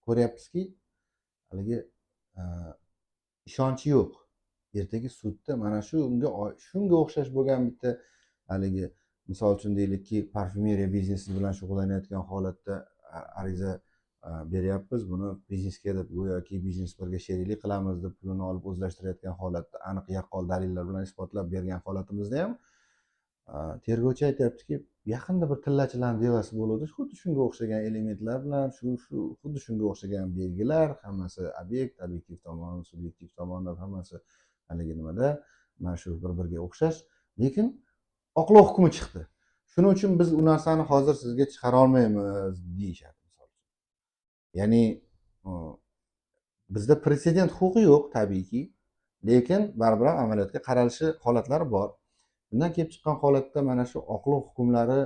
ko'ryapmizki, haligi ishonchi yo'q. Ertaga sudda mana shunga o'xshash bo'lgan bitta haligi, misol uchun deylikki, parfyumeriya biznesi bilan shug'ullanayotgan holatda ariza beryapmiz, buni biznesga deb go'yoki biznes birga sheriklik qilamiz deb pulini olib o'zlashtirayotgan holatda aniq yaqqol dalillar bilan isbotlab bergan holatimizda ham tergovchi aytyaptiki, yaqinda bir tillachilarni devasi bo'ladi, xuddi shunga o'xshagan elementlar bilan, xuddi shunga o'xshagan belgilar, hammasi obyekt, obyektiv tomoni, subyektiv tomoni hammasi haligi nimada, mana shu bir-biriga o'xshash, lekin oqlov hukmi chiqdi. Shuning uchun biz u narsani hozir sizga chiqara olmaymiz deyishadi, misol uchun. Ya'ni bizda pretsedent huquqi yo'q tabiiyki, lekin baribir amaliyotga qaralishi holatlari bor. Bundan kelib chiqqan holatda mana shu oqlov hukmlari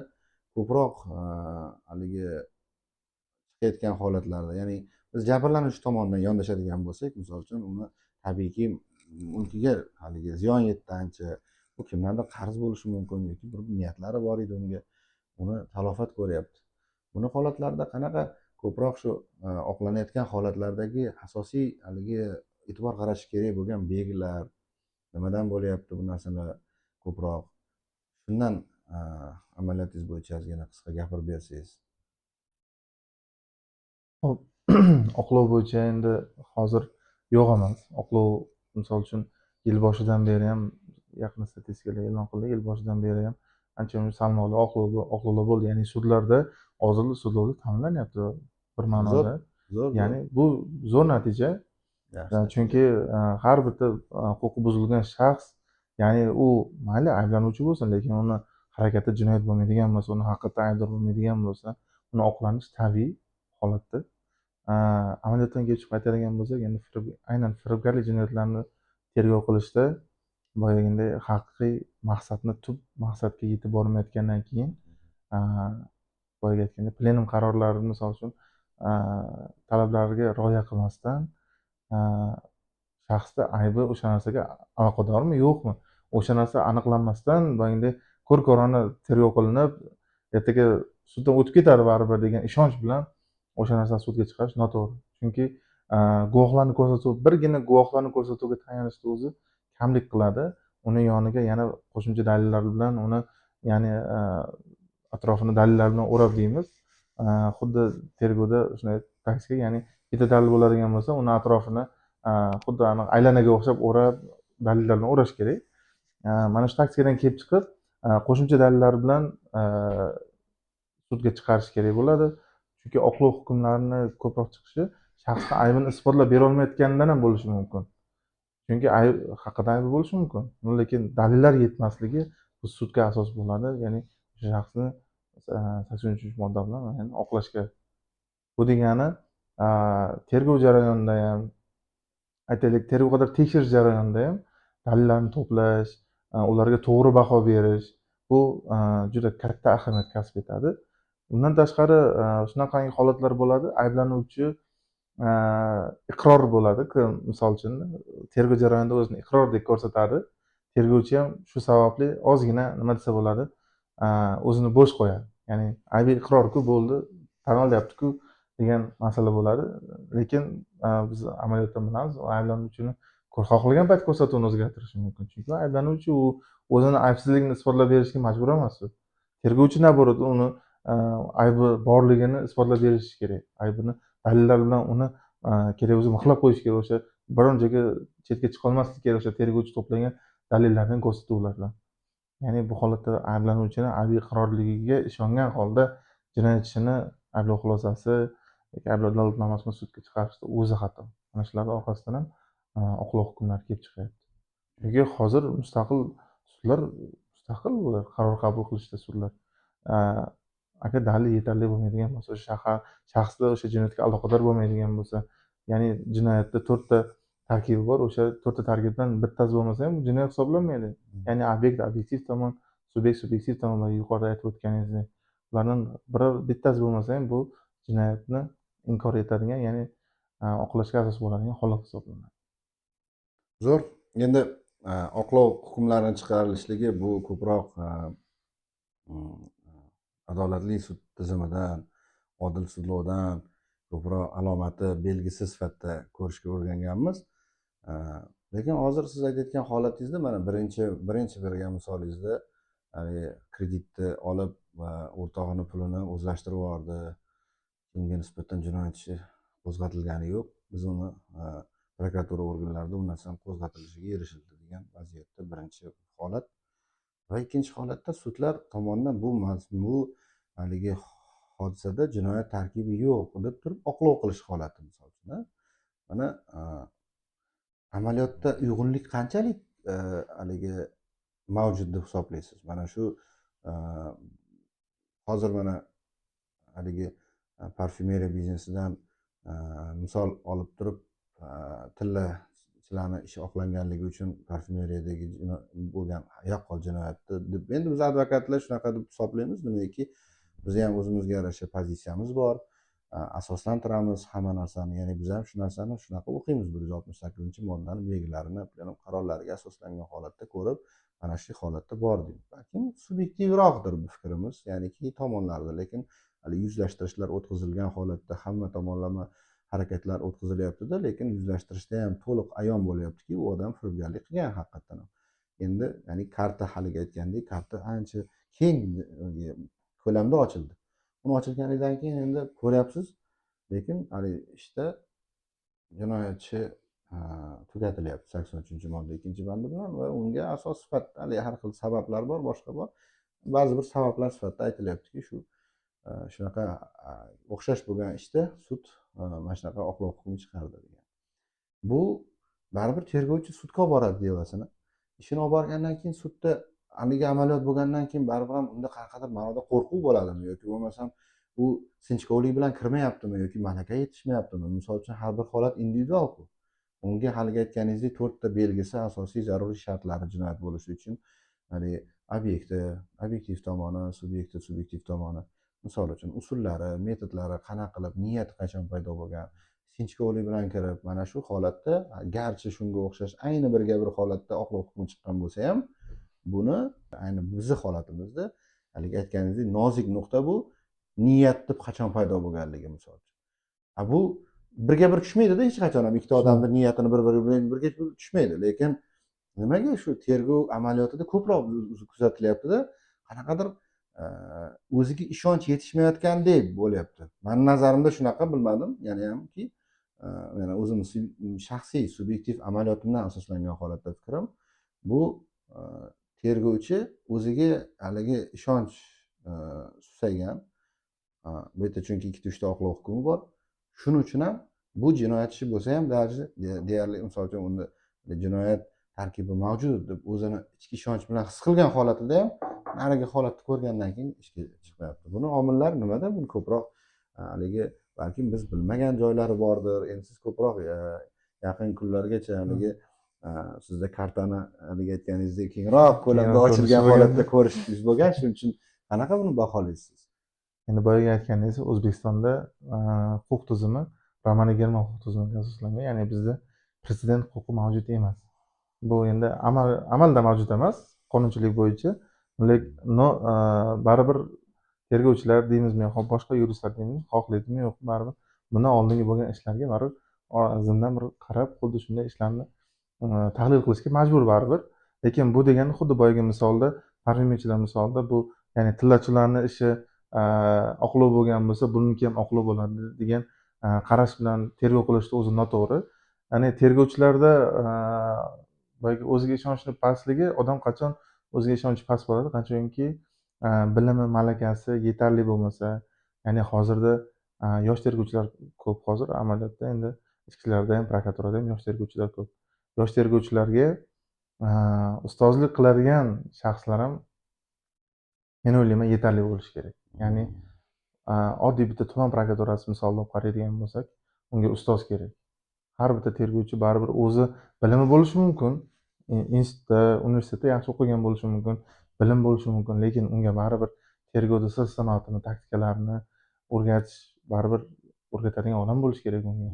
ko'proq haligi chiqayotgan holatlarda, ya'ni biz jabrlanuvchi tomonidan yondashadigan bo'lsak, misol uchun uni tabiiyki mulkiga haligi ziyon yetgancha, bu kimlardir qarz bo'lishi mumkin yoki bir niyatlari bor edi unga, uni talofat ko'ryapti. Buni holatlarda qanaqa ko'proq shu oqlanayotgan holatlardagi asosiy haligi e'tibor qaratish kerak bo'lgan belgilar nimadan bo'lyapti bu narsalar ko'proq? Shundan amaliyotingiz bo'yicha ozgina qisqa gapirib bersangiz. Hop, oqlov bo'yicha endi hozir yo'q emas. Oqlov misol uchun yil boshidan beri ham yaqin statistikalar e'lon qildi. Yil boshidan beri ham ancha-muncha salmoqli oqlovlar bo'ldi. Ya'ni sudlarda ozodlik sudlovlik ta'minlanyapti bir ma'noda. Ya'ni bu zo'r natija. Chunki har bitta huquqi buzilgan shaxs, ya'ni u mayli ayblanuvchi bo'lsin, lekin uni harakati jinoyat bo'lmaydigan bo'lsa, uni haqiqatdan aybdor bo'lmaydigan bo'lsa, uni oqlanish tabiiy holatda. Amaliyotdan kelib chiqib aytadigan bo'lsak, endi aynan firibgarlik jinoyatlarini tergov qilishda boyagiday haqiqiy maqsadni, tub maqsadga yetib bormayotgandan keyin, boyaga aytganda plenum qarorlari misol uchun talablariga rioya qilmasdan shaxsda aybi o'sha narsaga aloqadormi yo'qmi, o'sha narsa aniqlanmasdan boyagidek ko'r-ko'rona tergov qilinib, ertaga suddan o'tib ketadi baribir degan ishonch bilan o'sha narsani sudga chiqarish noto'g'ri. Chunki guvohlarni ko'rsatuv, birgina guvohlarni ko'rsatuvga tayanishni o'zi kamlik qiladi. Uni yoniga yana qo'shimcha dalillar bilan uni, ya'ni atrofini dalillar bilan o'rab deymiz. Xuddi tergovda shunday taktika, ya'ni bitta dalil bo'ladigan bo'lsa, uni atrofini xuddi aylanaga o'xshab o'rab, dalillar bilan o'rash kerak. Mana shu taktikadan kelib chiqib, qo'shimcha dalillar bilan sudga chiqarish kerak bo'ladi. Chunki oqlov hukmlarini ko'proq chiqishi shaxsni aybini isbotlab berolmayotganidan ham bo'lishi mumkin. Chunki ayb haqida aybi bo'lishi mumkin. Lekin dalillar yetmasligi bu sudga asos bo'ladi. Ya'ni o'sha shaxsni 83-modda bilan ya'ni oqlashga. Bu degani tergov jarayonida ham, aytaylik, tergov qadar tekshirish jarayonida ham dalillarni to'plash, ularga to'g'ri baho berish bu juda katta ahamiyat kasb etadi. Undan tashqari shunaqangi holatlar bo'ladi, ayblanuvchi iqror bo'ladi. Misol uchun tergov jarayonida o'zini iqrordek ko'rsatadi. Tergovchi ham shu sababli ozgina nima desa bo'ladi, o'zini bo'sh qo'yadi. Ya'ni aybi iqror-ku, bo'ldi, tan olyapti-ku degan masala bo'ladi. Lekin biz amaliyotdan bilamiz, ayblanuvchini xohlagan payt ko'rsatuvni o'zgartirishi mumkin. Chunki ayblanuvchi u o'zini aybsizligini isbotlab berishga majbur emas u. Tergovchi naborat uni aybi borligini isbotlab berishi kerak. Aybini dalillar bilan uni kerak bo'lsa mixlab qo'yish kerak. O'sha biron joyga chetga chiqolmaslik kerak, o'sha tergovchi to'plagan dalillardan, ko'rsatuvlar bilan. Ya'ni bu holatda ayblanuvchini aybi iqrorligiga ishongan holda jinoyatchini ayblov xulosasi yoki ayblov dalolatnomasini sudga chiqarishda o'zi xato. Mana shularning orqasidan ham oqlov hukmlari kelib chiqyapti. Chunki hozir mustaqil sudlar, mustaqil ular qaror qabul qilishda sudlar. Agar dalil yetarli bo'lmaydigan bo'lsa, o'sha shaxsda o'sha jinoyatga aloqador bo'lmaydigan bo'lsa, ya'ni jinoyatda 4 ta tarkibi bor, o'sha 4 ta tarkibdan bittasi bo'lmasa ham jinoyat hisoblanmaydi. Ya'ni obyekt obyektiv tomon, subyekt subyektiv tomon, yuqorida aytib o'tganingizdek, ulardan bittasi bo'lmasa ham bu jinoyatni inkor etadigan, ya'ni oqlashga asos bo'ladigan holat hisoblanadi. Zo'r. Endi oqlov hukmlarining chiqarilishligi bu ko'proq adolatli sud tizimidan, odil sudlovdan ko'proq alomati belgisi sifatida ko'rishga o'rganganmiz. Lekin hozir siz aytayotgan holatingizda mana birinchi bergan misolingizda kreditni olib va o'rtog'ini pulini o'zlashtirib yubordi. Unga nisbatan jinoyat ishi qo'zg'atilgani yo'q. Biz uni prokuratura organlarida u narsani qo'zg'atilishiga erishildi degan vaziyatda birinchi holat. Va ikkinchi holatda sudlar tomonidan bu haligi hodisada jinoyat tarkibi yo'q deb turib oqlov qilish holati, misol uchun. Mana amaliyotda uyg'unlik qanchalik haligi mavjud deb hisoblaysiz? Mana shu hozir mana haligi parfyumeriya biznesidan misol olib turib, tillachilarni ishi oqlanganligi uchun parfyumeriyadagi bo'lgan yaqqol jinoyatni deb, endi biz advokatlar shunaqa deb hisoblaymiz. Nimaki biz ham o'zimizga yarasha pozitsiyamiz bor, asoslantiramiz hamma narsani. Ya'ni biz ham shu narsani shunaqa o'qiymiz, 168-moddani belgilarini, qarorlariga asoslangan holatda ko'rib, mana shu holatda bor deymiz. Balkim subyektivroqdir bu fikrimiz, ya'niki tomonlarda, lekin hali yuzlashtirishlar o'tkazilgan holatda hamma tomonlama harakatlar o'tkazilyapti-da, lekin yuzlashtirishda ham to'liq ayon bo'lyaptiki, u odam firibgarlik qilgan haqiqatan ham. Endi ya'ni karta, haligi aytgandek, karta ancha keng ko'lamda ochildi. Uni ochilganidan keyin endi ko'ryapsiz, lekin hali ishda jinoyatchi tugatilyapti 83-modda 2-bandi bilan va unga asos sifatida hali har xil sabablar bor, boshqa bor. Ba'zi bir sabablar sifatida aytilyaptiki, shunaqa o'xshash bo'lgan ishda sud mana shunaqa oqlov hukmi chiqardi degan. Bu baribir tergovchi sudga olib boradi devasini. Ishini olib borgandan keyin sudda haligi amaliyot bo'lgandan keyin baribir ham unda qanaqadir ma'noda qo'rquv bo'ladimi yoki bo'lmasam u sinchkovlik bilan kirmayaptimi yoki malaka yetishmayaptimi? Misol uchun har bir holat individual-ku. Unga haligi aytganingizdek 4 ta belgisi, asosiy zaruriy shartlari jinoyat bo'lishi uchun hali obyektiv tomoni, subyektiv tomoni, misol uchun usullari, metodlari qanaqa qilib, niyati qachon paydo bo'lgan, sinchkovlik bilan kirib, mana shu holatda garchi shunga o'xshash ayni birga bir holatda oqlov hukmi chiqqan bo'lsa ham, buni ayni bizni holatimizda haligi aytganingizdek nozik nuqta bu niyat deb qachon paydo bo'lganligi misol uchun. Bu birga bir tushmaydida hech qachon ham ikkita odamni niyatini bir biri bilan birga tushmaydi. Lekin nimaga shu tergov amaliyotida ko'proq kuzatilyaptida qanaqadir o'ziga ishonch yetishmayotgandek bo'lyapti. Mani nazarimda shunaqa, bilmadim. Yana hamki yana o'zimni shaxsiy subyektiv amaliyotimdan asoslangan holatda fikrim bu tergovchi o'ziga haligi ishonch susaygan. Bu yerda chunki ikkita uchta oqlov hukmi bor. Shuning uchun ham bu jinoyat ishi bo'lsa ham deyarli misol uchun unda jinoyat tarkibi mavjud deb o'zini ichki ishonch bilan his qilgan holatida ham narigi holatni ko'rgandan keyin ishga chiqmayapti. Buni omillar nimada? Buni ko'proq haligi balkim biz bilmagan joylari bordir. Endi siz ko'proq yaqin kunlargacha haligi sizda kartani haligi aytganingizdek kengroq ko'lamda ochilgan holatda ko'rish yuz bo'lgan. Shuning uchun qanaqa buni baholaysiz? Endi boyagi aytganingiz, O'zbekistonda huquq tizimi Romaniya German huquq tizimiga asoslangan. Ya'ni bizda prezident huquqi mavjud emas. Bu endi amalda mavjud emas qonunchilik bo'yicha. Lekin baribir tergovchilar deymizmi yoki boshqa yuristlar deymizmi, xohlaydimi yo'q, baribir bundan oldingi bo'lgan ishlarga baribir zimdan bir qarab, xuddi shunday ishlarni tahlil qilishga majbur baribir. Lekin bu degani xuddi boyagi misolda, parfyumchilar misolida bu, ya'ni tillachilarni ishi oqlov bo'lgan bo'lsa, buniki ham oqlov bo'ladi degan qarash bilan tergov qilishni o'zi noto'g'ri. Ya'ni tergovchilarda boyagi o'ziga ishonchni pastligi, odam qachon o'ziga ishonchi past bo'ladi? Qachonki bilimi, malakasi yetarli bo'lmasa. Ya'ni hozirda yosh tergovchilar ko'p hozir amaliyotda, endi ichki ishlarda ham, prokuraturada ham yosh tergovchilar ko'p. Yosh tergovchilarga ustozlik qiladigan shaxslar ham men o'ylayman yetarli bo'lishi kerak. Ya'ni oddiy bitta tuman prokuraturasi misolida olib qaraydigan bo'lsak, unga ustoz kerak. Har bitta tergovchi baribir o'zi bilimi bo'lishi mumkin, institutda, universitetda yaxshi o'qigan bo'lishi mumkin, bilim bo'lishi mumkin, lekin unga baribir tergovda sir sanoatini, taktikalarni o'rgatish, baribir o'rgatadigan odam bo'lishi kerak unga.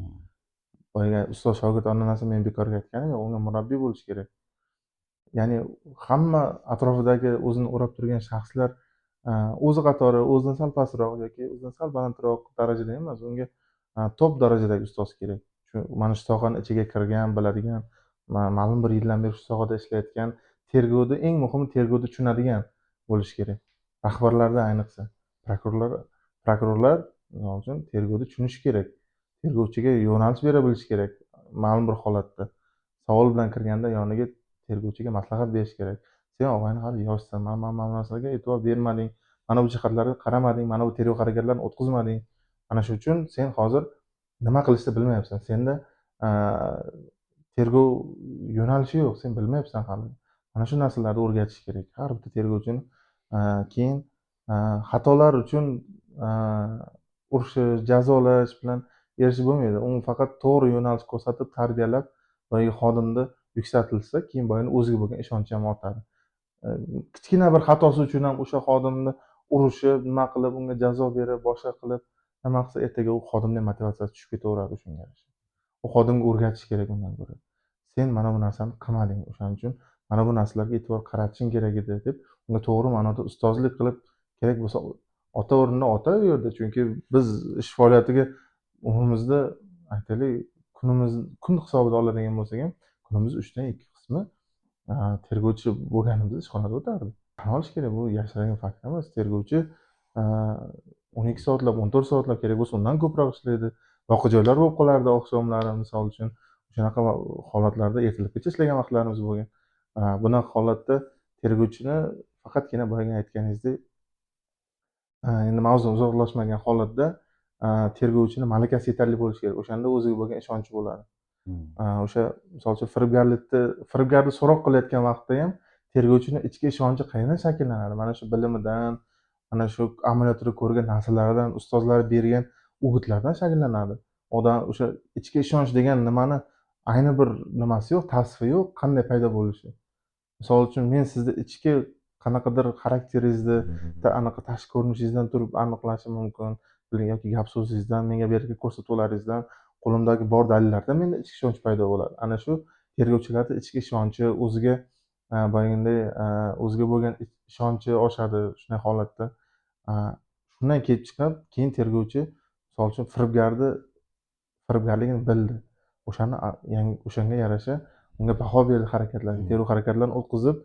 Boyagi ustoz shogird an'anasini men bekorga aytganim yo'q, unga murabbiy bo'lishi kerak. Ya'ni hamma atrofidagi o'zini o'rab turgan shaxslar o'zi qatori o'zidan sal pastroq yoki o'zidan sal balandroq darajada emas, unga top darajadagi ustoz kerak. Shu mana shu sohani ichiga kirgan, biladigan, ma'lum bir yildan beri shu sohada ishlayotgan, tergovda eng muhimi tergovni tushunadigan bo'lishi kerak. Rahbarlarda ayniqsa, prokurorlar misol uchun tergovni tushunishi kerak. Tergovchiga yo'nalish bera bilishi kerak. Ma'lum bir holatda savol bilan kirganda yoniga tergovchiga maslahat berish kerak. Sen og'ayni hali yoshsan, mana narsalarga e'tibor bermading, mana bu jihatlarga qaramading, mana bu tergov harakatlarini o'tkazmading. Mana shu uchun sen hozir nima qilishni bilmayapsan. Senda tergov yo'nalishi yo'q, sen bilmayapsan hali. Mana shu narsalarni o'rgatish kerak har bitta tergovchini. Keyin xatolar uchun urishish, jazolash bilan erishib bo'lmaydi. Uni faqat to'g'ri yo'nalish ko'rsatib, tarbiyalab, boyagi xodimni yuksaltilsa, keyin boyagi o'ziga bo'lgan ishonchi ham ortadi. Kichkina bir xatosi uchun ham o'sha xodimni urishib, nima qilib, unga jazo berib, boshqa qilib, nima qilsa, ertaga u xodimning motivatsiyasi tushib ketaveradi shunga yarasha. U xodimga o'rgatish kerak undan ko'ra. Sen mana bu narsani qilmading, o'shaning uchun mana bu narsalarga e'tibor qaratishing kerak edi deb, unga to'g'ri ma'noda ustozlik qilib, kerak bo'lsa ota o'rnida ota u yerda. Chunki biz ish faoliyatiga umrimizda aytaylik, kun hisobida oladigan bo'lsak ham, kunimiz 3dan 2 qismi tergovchi bo'lganimizda ishxonada o'tardi. Tan olish kerak, bu yashiringan fakt emas. Tergovchi 12 soatlab, 14 soatlab, kerak bo'lsa undan ko'proq ishlaydi. Voqejoylar bo'lib qolardi oqshomlari, misol uchun. Shunaqa holatlarda ertalabgacha ishlagan vaqtlarimiz bo'lgan. Bunaqa holatda tergovchini faqatgina boyagi aytganingizdek, endi mavzu uzoqlashmagan holatda tergovchini malakasi yetarli bo'lishi kerak. O'shanda o'ziga bo'lgan ishonchi bo'ladi. O'sha misol uchun firibgarni so'roq qilayotgan vaqtda ham tergovchini ichki ishonchi qayerdan shakllanadi? Mana shu bilimidan, mana shu amaliyotda ko'rgan narsalaridan, ustozlar bergan o'gitlardan shakllanadi. Odam o'sha ichki ishonch degan nimani ayni bir nimasi yo'q, tasfi yo'q, qanday paydo bo'lishi. Misol uchun men sizni ichki qanaqadir xarakteringizni, anaqa tashqi ko'rinishingizdan turib aniqlashim mumkin, yoki gap so'zingizdan, menga bergan ko'rsatuvlaringizdan, qo'limdagi bor dalillardan menda ichki ishonch paydo bo'ladi. Ana shu tergovchilarda ichki ishonchi, o'ziga boyagiday o'ziga bo'lgan ishonchi oshadi shunday holatda. Shundan kelib chiqib, keyin tergovchi misol uchun firibgarligini bildi. O'shanga yarasha unga baho berdi harakatlarga. Tergov harakatlarini o'tkazib,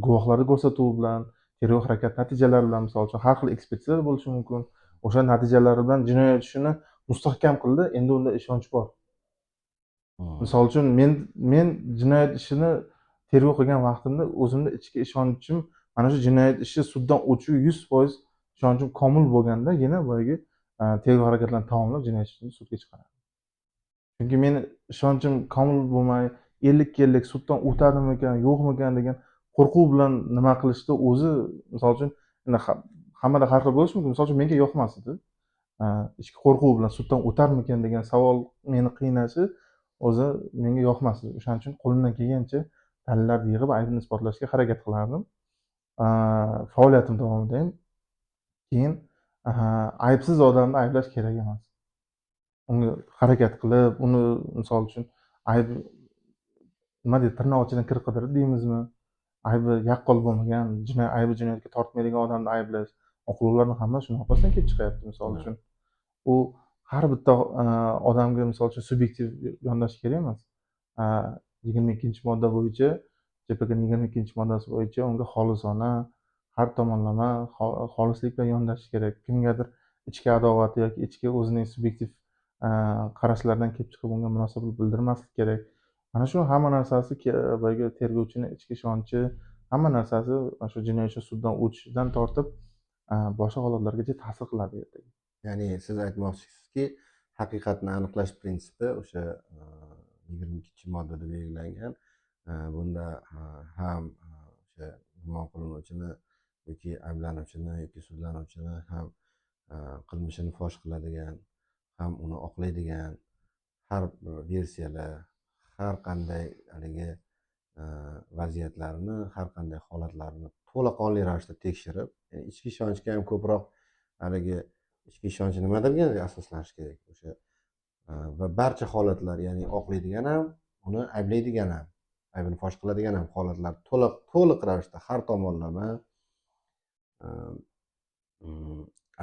guvohlarni ko'rsatuvi bilan, tergov harakat natijalari bilan, misol uchun har xil ekspertizalar bo'lishi mumkin. O'sha natijalari bilan jinoyat ishini mustahkam qildi. Endi unda ishonch bor. Misol uchun men jinoyat ishini tergov qilgan vaqtimda o'zimda ichki ishonchim mana shu jinoyat ishi suddan o'tishiga 100% ishonchim komil bo'lgandagina boyagi tergov harakatlarini tamomlab jinoyat ishini sudga chiqaradi. Chunki meni ishonchim komil bo'lmay, ellik-ellik suddan o'tadimikan, yo'qmikan degan qo'rquv bilan nima qilishni o'zi, misol uchun endi hammada har xil bo'lishi mumkin. Misol uchun menga yoqmas edi. Ichki qo'rquv bilan suddan o'tarmikan degan savol meni qiynashi o'zi menga yoqmas edi. O'shaning uchun qo'limdan kelgancha dalillarni yig'ib aybni isbotlashga harakat qilardim. Faoliyatim davomida ham. Keyin aybsiz odamni ayblash kerak emas. Unga harakat qilib, uni misol uchun ayb nima deydi, tirnoq ichidan kir qidirib deymizmi? Aybi yaqqol bo'lmagan, aybi jinoyatga tortmaydigan odamni ayblash. Oqlovlarning hammasi shunaqa holatdan kelib chiqyapti. Misol uchun u har bitta odamga misol uchun subyektiv yondashish kerak emas. 22-modda bo'yicha, JPKning 22-moddasi bo'yicha unga xolisona, har tomonlama xolislik bilan yondashish kerak. Kimgadir ichki adovati yoki ichki o'zining subyektiv qarashlardan kelib chiqib unga munosabat bildirmaslik kerak. Mana shu hamma narsasi boyagi tergovchining ichki ishonchi, hamma narsasi mana shu jinoyat ishi suddan o'tishidan tortib boshqa holatlargacha ta'sir qiladi ertaga. Ya'ni siz aytmoqchisizki, haqiqatni aniqlash prinsipi o'sha 22-moddada belgilangan. Bunda ham o'sha gumon qilinuvchini yoki ayblanuvchini yoki sudlanuvchini ham qilmishini fosh qiladigan, ham uni oqlaydigan har bir versiyalar, har qanday haligi vaziyatlarni, har qanday holatlarni to'laqonli ravishda tekshirib, ichki ishonchga ham ko'proq haligi ichki ishonch nimalarga asoslanishi kerak o'sha va barcha holatlar, ya'ni oqlaydigan ham, uni ayblaydigan ham, aybini fosh qiladigan ham holatlar to'liq ravishda har tomonlama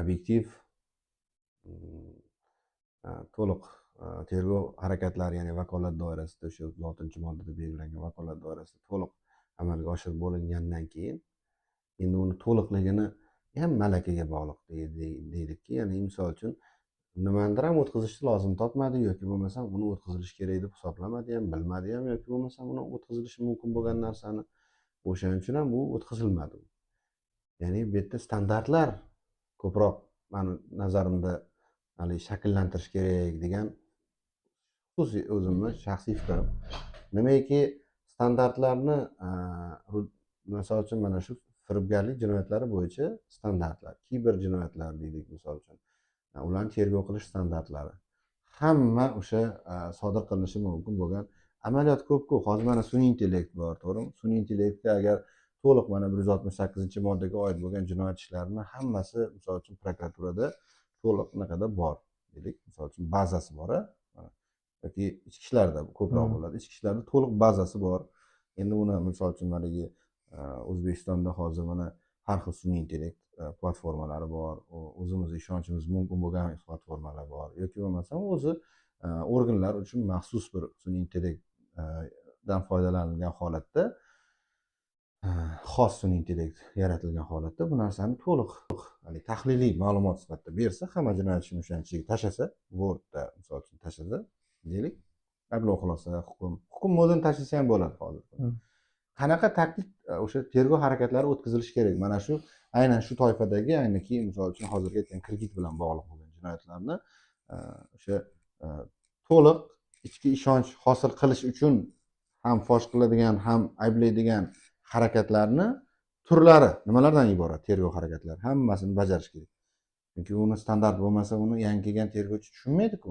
obyektiv to'liq tergov harakatlari, ya'ni vakolat doirasida, o'sha 6-moddada belgilangan vakolat doirasida to'liq amalga oshirib bo'lingandan keyin endi uni to'liqligini ham malakaga bog'liq deydiki, ya'ni misol uchun nimanidir ham o'tkazishni lozim topmadi yoki bo'lmasam uni o'tkazilishi kerak deb hisoblamadi ham, bilmadi ham yoki bo'lmasam uni o'tkazilishi mumkin bo'lgan narsani o'shaning uchun ham u o'tkazilmadi. Ya'ni bu yerda standartlar ko'proq mani nazarimda hali shakllantirish kerak degan xususiy o'zimni shaxsiy fikrim. Nimaiki standartlarni misol uchun mana shu firibgarlik jinoyatlari bo'yicha standartlar, kiber jinoyatlar deylik misol uchun. Ularni tergov qilish standartlari. Hamma o'sha sodir qilinishi mumkin bo'lgan amaliyot ko'p-ku. Hozir mana sun'iy intellekt bor, to'g'rimi? Sun'iy intellektga agar to'liq mana 168-moddaga oid bo'lgan jinoyat ishlarini hammasi misol uchun prokuraturada to'liq naqada bor deylik. Misol uchun bazasi bor, yoki ichki ishlarda ko'proq bo'ladi. Ichki ishlarda to'liq bazasi bor. Endi uni misol uchun maligi O'zbekistonda hozir mana har xil sun'iy intellekt platformalari bor, o'zimizni ishonchimiz mumkin bo'lgan platformalar bor yoki bo'lmasam o'zi organlar uchun maxsus bir sun'iy intellektdan foydalanilgan holatda, xos sun'iy intellekt yaratilgan holatda bu narsani to'liq tahliliy ma'lumot sifatida bersa, hamma jinoyat ishini o'shaning ichiga tashlasa, Wordda misol uchun tashlasa deylik, ayblov xulosa, hukm o'zini tashlasa ham bo'ladi hozir. Qanaqa taktik o'sha tergov harakatlari o'tkazilishi kerak? Mana shu aynan shu toifadagi, ayniki misol uchun hozirgi aytgan kredit bilan bog'liq bo'lgan jinoyatlarni o'sha to'liq ichki ishonch hosil qilish uchun ham fosh qiladigan, ham ayblaydigan harakatlarni turlari nimalardan iborat? Tergov harakatlari hammasini bajarish kerak. Chunki uni standart bo'lmasa, uni yangi kelgan tergovchi tushunmaydi-ku.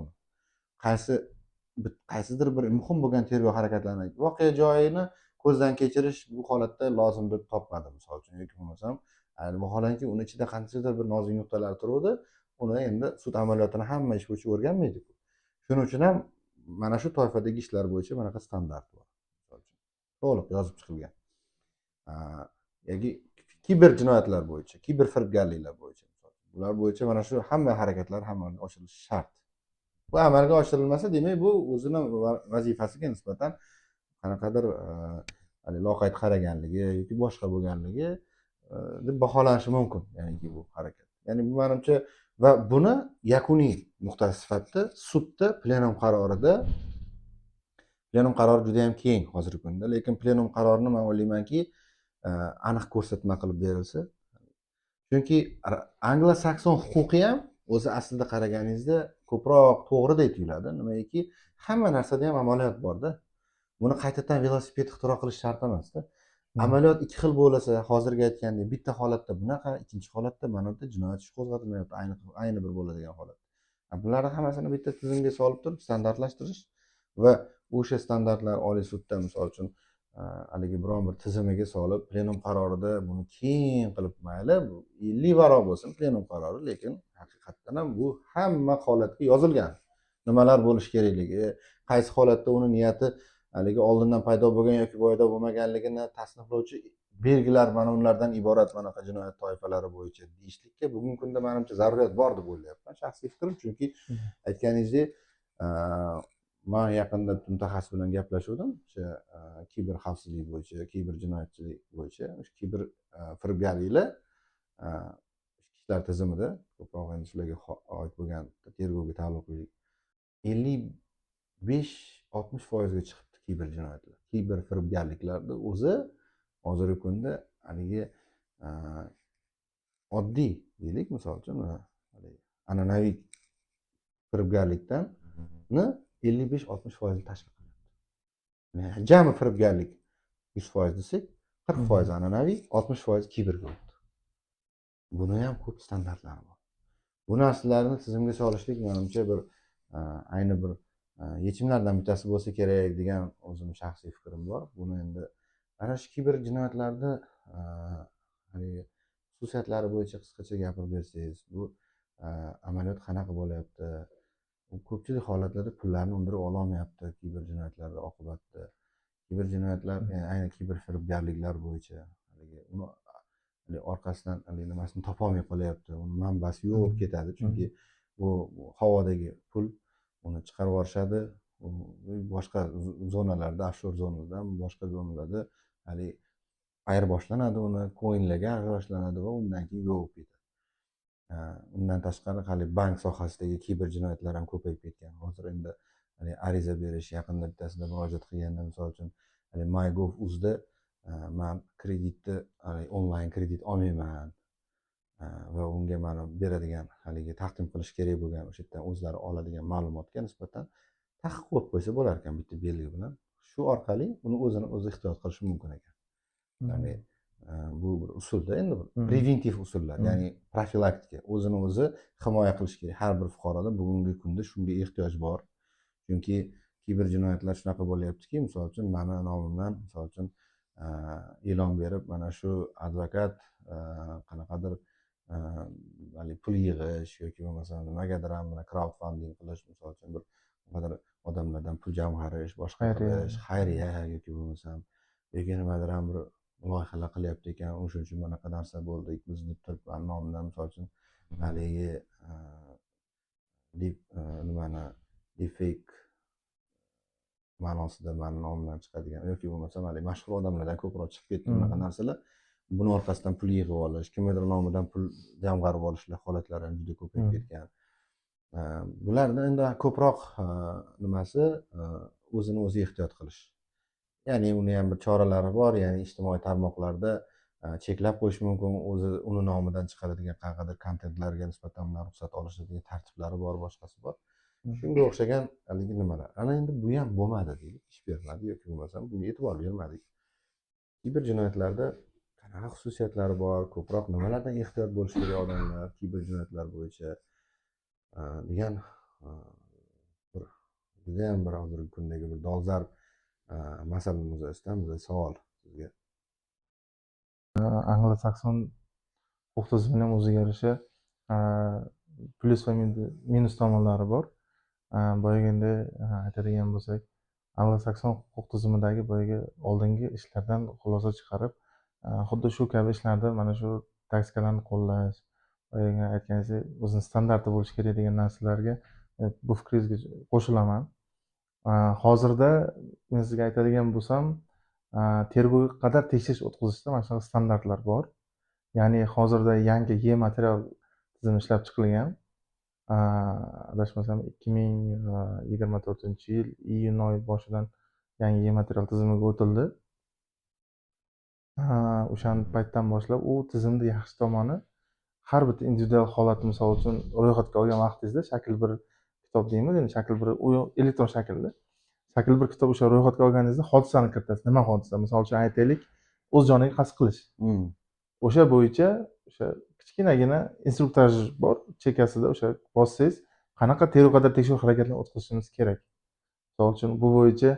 Qaysidir bir muhim bo'lgan tergov harakatlarini, voqea joyini ko'zdan kechirish bu holatda lozim deb topmadi misol uchun, yoki bo'lmasam vaholanki uni ichida qanchadir bir nozik nuqtalar turuvdi, uni endi sud amaliyotini hamma ish bo'yicha o'rganmaydi-ku. Shuning uchun ham mana shu toifadagi ishlar bo'yicha bunaqa standart bor. to'liq yozib chiqilgan. Yoki kiber jinoyatlar bo'yicha, kiber firibgarliklar bo'yicha. Bular bo'yicha mana shu hamma harakatlar amalga oshirilishi shart. Bu amalga oshirilmasa, demak bu o'zini vazifasiga nisbatan qanaqadir loqayd qaraganligi yoki boshqa bo'lganligi deb baholanishi mumkin, ya'niki bu harakat. Ya'ni bu menimcha va buni yakuniy nuqtasi sifatida sudda plenum qarori juda ham keng hozirgi kunda, lekin plenum qarorini men o'ylaymanki aniq ko'rsatma qilib berilsa, chunki anglo-sakson huquqi ham o'zi aslida qaraganingizda ko'proq to'g'riday tuyuladi. Nimagaki hamma narsada ham amaliyot borda. Buni qaytadan velosiped ixtiro qilish shart emasda. Amaliyot ikki xil bo'lsa, hozirgi aytgandek, bitta holatda bunaqa, ikkinchi holatda mana bu jinoyat ishi qo'zg'atilmayapti, ayni bir bo'ladigan holat. Bularni hammasini bitta tizimga solib turib standartlashtirish va o'sha standartlar Oliy sudda misol uchun haligi biron bir tizimiga solib, plenum qarorida buni keng qilib, mayli 50 varaq bo'lsin plenum qarori, lekin haqiqatdan ham bu hamma holatga yozilgan. Nimalar bo'lish kerakligi, qaysi holatda uni niyati haligi oldindan paydo bo'lgan yoki paydo bo'lmaganligini tasniflovchi belgilar mana ulardan iborat manaqa jinoyat toifalari bo'yicha deyishlikka bugungi kunda menimcha zaruriyat bor deb o'ylayapman, shaxsiy fikrim. Chunki aytganingizdek, men yaqinda mutaxassis bilan gaplashuvdim o'sha kiber xavfsizlik bo'yicha, kiber jinoyatchilik bo'yicha, o'sha kiber firibgarliklar ichki ishlar tizimida ko'proq endi shularga oid bo'lgan tergovga taalluqli 55-60% chiqibdi kiber jinoyatlar. Kiber firibgarliklarni o'zi hozirgi kunda haligi oddiy deylik, misol uchun an'anaviy firibgarlikdan 55-60% tashkil qilyapti. Jami firibgarlik 100% desak, 40% an'anaviy, 60% kiberga o'tdi. Buni ham ko'p standartlari bor. Bu narsalarni tizimga solishlik menimcha bir ayni bir yechimlardan bittasi bo'lsa kerak degan o'zimning shaxsiy fikrim bor. Buni endi ana shu kiber jinoyatlarni xususiyatlari bo'yicha qisqacha gapirib bersangiz, bu amaliyot qanaqa bo'lyapti? Ko'pchilik holatlarda pullarni undirib ololmayapti kiber jinoyatlar oqibatida. Kiber jinoyatlar, ayni kiber firibgarliklar bo'yicha uni orqasidan nimasini topolmay qolyapti. Uni manbasi yo'q bo'lib ketadi, chunki bu havodagi pul, uni chiqarib yuborishadi. Boshqa zonalarda, offshor zonalardan boshqa zonalarda ayirboslanadi, uni coinlarga ayirboslanadi va undan keyin yo'q bo'lib ketadi. Undan tashqari hali bank sohasidagi kiber jinoyatlar ham ko'payib ketgan. Hozir endi ariza berish, yaqinda bittasida murojaat qilganda, misol uchun MyGov.uzda men kreditni onlayn kredit olmayman va unga mana beradigan haligi taqdim qilish kerak bo'lgan o'sha yerdan o'zlari oladigan ma'lumotga nisbatan taqiq qo'yib qo'ysa bo'lar ekan bitta belgi bilan. Shu orqali uni o'zini o'zi ehtiyot qilishi mumkin ekan. Ya'ni bu bir usulda, endi preventiv usullar, ya'ni profilaktika, o'zini o'zi himoya qilish kerak. Har bir fuqaroda bugungi kunda shunga ehtiyoj bor. Chunki kiber jinoyatlar shunaqa bo'lyaptiki, misol uchun mani nomimdan misol uchun e'lon berib, mana shu advokat qanaqadir pul yig'ish yoki bo'lmasa nimagadir ham crowdfunding qilish, misol uchun bir odamlardan pul jamg'arish, boshqa qilish, xayriya yoki bo'lmasam yoki nimadir ham bir loyihalar qilyapti ekan, o'shuning uchun bunaqa narsa bo'ldi, biz deb turib nomidan misol uchun haligi deepfake ma'nosida mani nomimdan chiqadigan yoki bo'lmasam haligi mashhur odamlardan ko'proq chiqib ketdi bunaqa narsalar. Buni orqasidan pul yig'ib olish, kimnidir nomidan pul jamg'arib olishlar holatlari ham juda ko'payib ketgan. Bularni endi ko'proq nimasi o'zini o'zi ehtiyot qilish. Ya'ni uni ham bir choralari bor, ya'ni ijtimoiy tarmoqlarda cheklab qo'yish mumkin, o'zi uni nomidan chiqaradigan qanaqadir kontentlarga nisbatan undan ruxsat olishadigan tartiblari bor, boshqasi bor. Shunga o'xshagan haligi nimalar. Ana endi bu ham bo'lmadi deylik, ish bermadi yoki bo'lmasam bunga e'tibor bermadik. Kiber jinoyatlarda qanaqa xususiyatlari bor, ko'proq nimalardan ehtiyot bo'lish kerak odamlar kiber jinoyatlar bo'yicha degan bir juda ham bir hozirgi kundagi bir dolzarb masala yuzasidan bir savol sizga. Anglo-sakson huquq tizimining o'ziga yarasha plyus va minus tomonlari bor. Boyaganda aytadigan bo'lsak, anglo-sakson huquq tizimidagi boyagi oldingi ishlardan xulosa chiqarib, xuddi shu kabi ishlarda mana shu taktikalarni qo'llash, boyagi aytganingizdek o'zini standarti bo'lishi kerak degan narsalarga bu fikringizga qo'shilaman. Hozirda men sizga aytadigan bo'lsam, tergovga qadar tekshirish o'tkazishda mana shunaqa standartlar bor. Ya'ni hozirda yangi material tizimi ishlab chiqilgan. Adashmasam 2024-yil iyun oyi boshidan yangi material tizimiga o'tildi. O'sha paytdan boshlab u tizimni yaxshi tomoni har bitta individual holatni misol uchun ro'yxatga olgan vaqtingizda shakl bir kitob deymiz, endi shakl bir u elektron shaklda. Shakl bir kitob o'sha ro'yxatga olganingizda hodisani kiritasiz. Nima hodisa? Misol uchun aytaylik, o'z joniga qasd qilish. O'sha bo'yicha o'sha kichkinagina instruktaj bor, chekkasida o'sha bossangiz, qanaqa tergov qadar tekshiruv harakatlarini o'tkazishimiz kerak. Misol uchun bu bo'yicha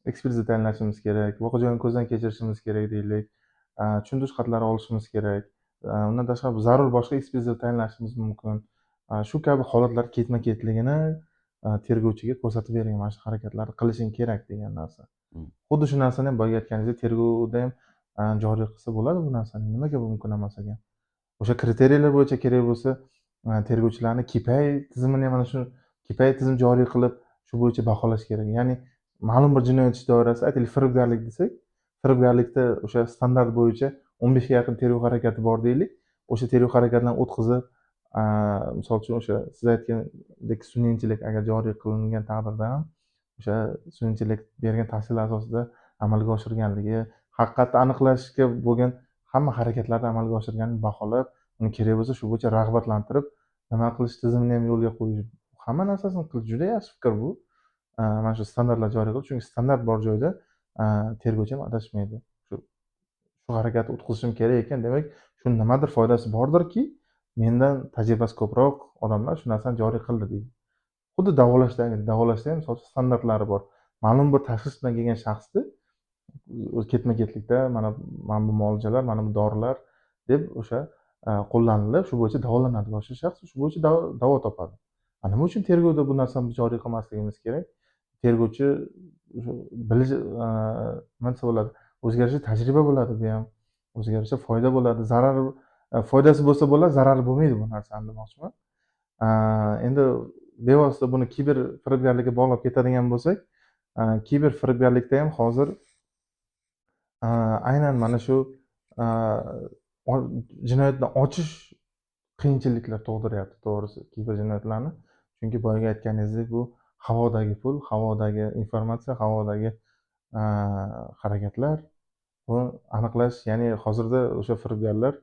ekspertiza tayinlashimiz kerak, voqea joyini ko'zdan kechirishimiz kerak deylik, tushuntirish xatlari olishimiz kerak. Undan tashqari zarur boshqa ekspertiza tayinlashimiz mumkin. Shu kabi holatlar ketma-ketligini tergovchiga ko'rsatib bering, mana shu harakatlarni qilishing kerak degan narsa. Xuddi shu narsani ham boyagi aytganingizdek tergovda ham joriy qilsa bo'ladi bu narsani. Nimaga bu mumkin emas ekan? O'sha kriteriyalar bo'yicha kerak bo'lsa, tergovchilarni KPI tizimini ham mana shu KPI tizim joriy qilib, shu bo'yicha baholash kerak. Ya'ni ma'lum bir jinoyat ish doirasi, aytaylik firibgarlik desak, firibgarlikda o'sha standart bo'yicha 15 ga yaqin tergov harakati bor deylik. O'sha tergov harakatlarini o'tkazib, misol uchun o'sha siz aytgandek sun'iy intellekt agar joriy qilingan taqdirda ham o'sha sun'iy intellekt bergan tavsiyalar asosida amalga oshirganligi, haqiqatni aniqlashga bo'lgan hamma harakatlarni amalga oshirganini baholab, uni kerak bo'lsa shu bo'yicha rag'batlantirib, nima qilish tizimini ham yo'lga qo'yish, hamma narsasini qilish juda yaxshi fikr bu. Mana shu standartlar joriy qilish, chunki standart bor joyda tergovchi ham adashmaydi. Shu harakatni o'tkazishim kerak ekan, demak, shu nimadir foydasi bordirki, mendan tajribasi ko'proq odamlar shu narsani joriy qildi deydi. Xuddi davolashda ham misol uchun standartlari bor. Ma'lum bir tashxis bilan kelgan shaxsni ketma-ketlikda mana bu muolajalar, mana bu dorilar deb o'sha qo'llanilib, shu bo'yicha davolanadi. O'sha shaxs shu bo'yicha davo topadi. Nima uchun tergovda bu narsani joriy qilmasligimiz kerak? Tergovchi nima desa bo'ladi? O'ziga yarasha tajriba bo'ladi bu ham. O'ziga yarasha foyda bo'ladi. Foydasi bo'lsa bo'ladi, zarari bo'lmaydi bu narsani demoqchiman. Endi bevosita buni kiber firibgarlikka bog'lab ketadigan bo'lsak, kiber firibgarlikda ham hozir aynan mana shu jinoyatni ochish qiyinchiliklar tug'diryapti, to'g'risi, kiber jinoyatlarni. Chunki boyagi aytganingizdek, bu havodagi pul, havodagi informatsiya, havodagi harakatlar. Buni aniqlash, ya'ni hozirda o'sha firibgarlar